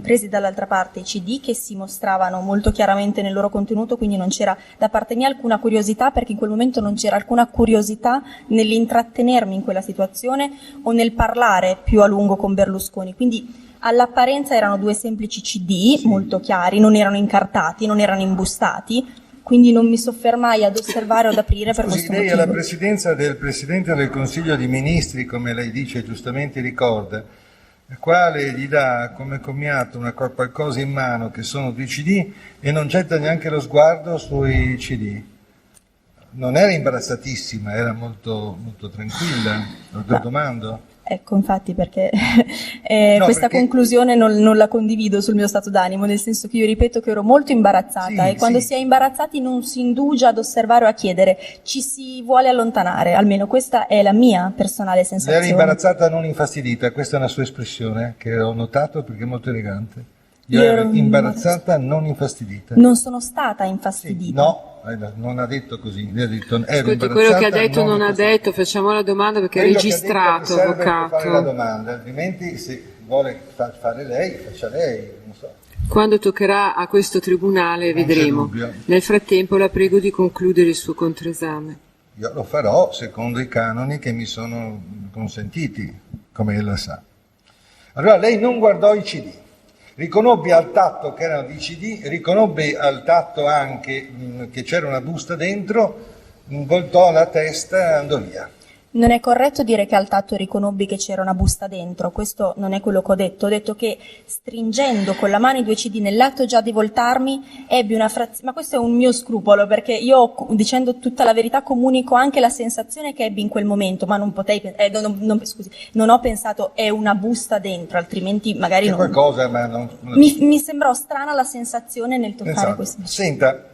presi dall'altra parte i CD che si mostravano molto chiaramente nel loro contenuto, quindi non c'era da parte mia alcuna curiosità, perché in quel momento non c'era alcuna curiosità nell'intrattenermi in quella situazione o nel parlare più a lungo con Berlusconi. Quindi all'apparenza erano 2 semplici CD molto chiari, non erano incartati, non erano imbustati. Quindi non mi soffermai ad osservare o ad aprire per questo motivo. Lei alla presidenza del Presidente del Consiglio dei Ministri, come lei dice giustamente ricorda, quale gli dà come commiato qualcosa in mano che sono 2 CD e non getta neanche lo sguardo sui CD. Non era imbarazzatissima, era molto, molto tranquilla, lo domando. Ecco, infatti, perché questa conclusione non la condivido sul mio stato d'animo, nel senso che io ripeto che ero molto imbarazzata e quando si è imbarazzati non si indugia ad osservare o a chiedere, ci si vuole allontanare, almeno questa è la mia personale sensazione. Lei era imbarazzata, non infastidita, questa è una sua espressione che ho notato perché è molto elegante. Io ero imbarazzata, non infastidita. Non sono stata infastidita. No, non ha detto così. Lei ha detto, ascolti, quello che ha detto non ha detto, facciamo la domanda perché è registrato, avvocato. Fare la domanda, altrimenti se vuole fare lei, faccia lei, non so. Quando toccherà a questo tribunale vedremo. Nel frattempo la prego di concludere il suo controesame. Io lo farò secondo i canoni che mi sono consentiti, come ella sa. Allora lei non guardò i CD. Riconobbe al tatto che erano di CD, riconobbe al tatto anche che c'era una busta dentro, voltò la testa e andò via. Non è corretto dire che al tatto riconobbi che c'era una busta dentro, questo non è quello che ho detto che stringendo con la mano i 2 CD nell'atto già di voltarmi ebbi una frazione, ma questo è un mio scrupolo perché io dicendo tutta la verità comunico anche la sensazione che ebbi in quel momento, ma non potei, non ho pensato è una busta dentro, altrimenti magari non... qualcosa, ma non... Mi sembrò strana la sensazione nel toccare questo. Senta,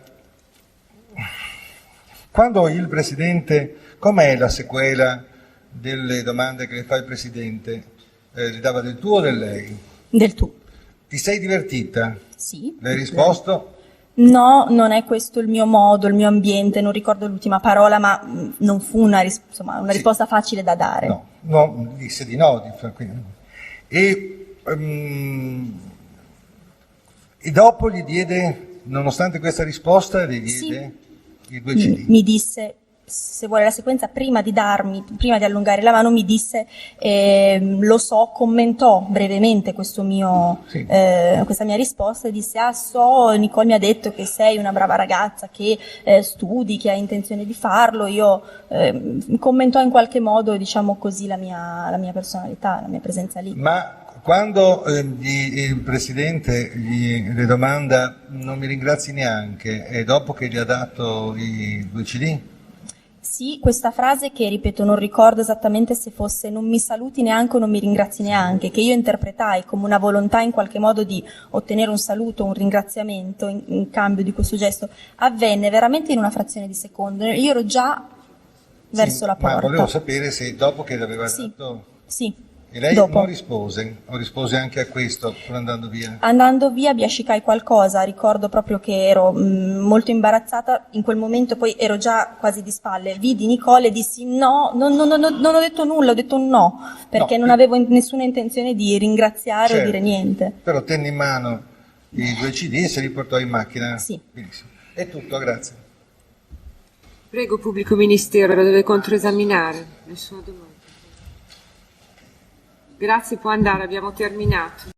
quando il Presidente... Com'è la sequela delle domande che le fa il Presidente? Le dava del tu o del lei? Del tu. Ti sei divertita? Sì. Le hai risposto? No, non è questo il mio modo, il mio ambiente, non ricordo l'ultima parola, ma non fu una risposta facile da dare. No, disse di no. E dopo gli diede, nonostante questa risposta, gli diede i 2 CD. Mi disse... se vuole la sequenza, prima di allungare la mano mi disse, lo so, commentò brevemente questa mia risposta e disse: ah, so, Nicole mi ha detto che sei una brava ragazza, che studi, che hai intenzione di farlo. Io commentò in qualche modo, diciamo così, la mia personalità, la mia presenza lì. Ma quando il Presidente le domanda non mi ringrazi neanche, e dopo che gli ha dato i 2 CD? Sì, questa frase che, ripeto, non ricordo esattamente se fosse non mi saluti neanche o non mi ringrazi neanche, che io interpretai come una volontà in qualche modo di ottenere un saluto, un ringraziamento in cambio di questo gesto, avvenne veramente in una frazione di secondo. Io ero già verso la porta. Ma volevo sapere se dopo che l'aveva dato... Sì. E lei dopo. non rispose, o rispose anche a questo, pur andando via? Andando via biascicai qualcosa, ricordo proprio che ero molto imbarazzata, in quel momento poi ero già quasi di spalle, vidi Nicole e dissi no, non ho detto nulla, ho detto no, perché non avevo nessuna intenzione di ringraziare o dire niente. Però tenne in mano i 2 CD e se li portò in macchina? Sì. Benissimo. È tutto, grazie. Prego, pubblico ministero, lo deve controesaminare. Nessuna domanda. Grazie, può andare, abbiamo terminato.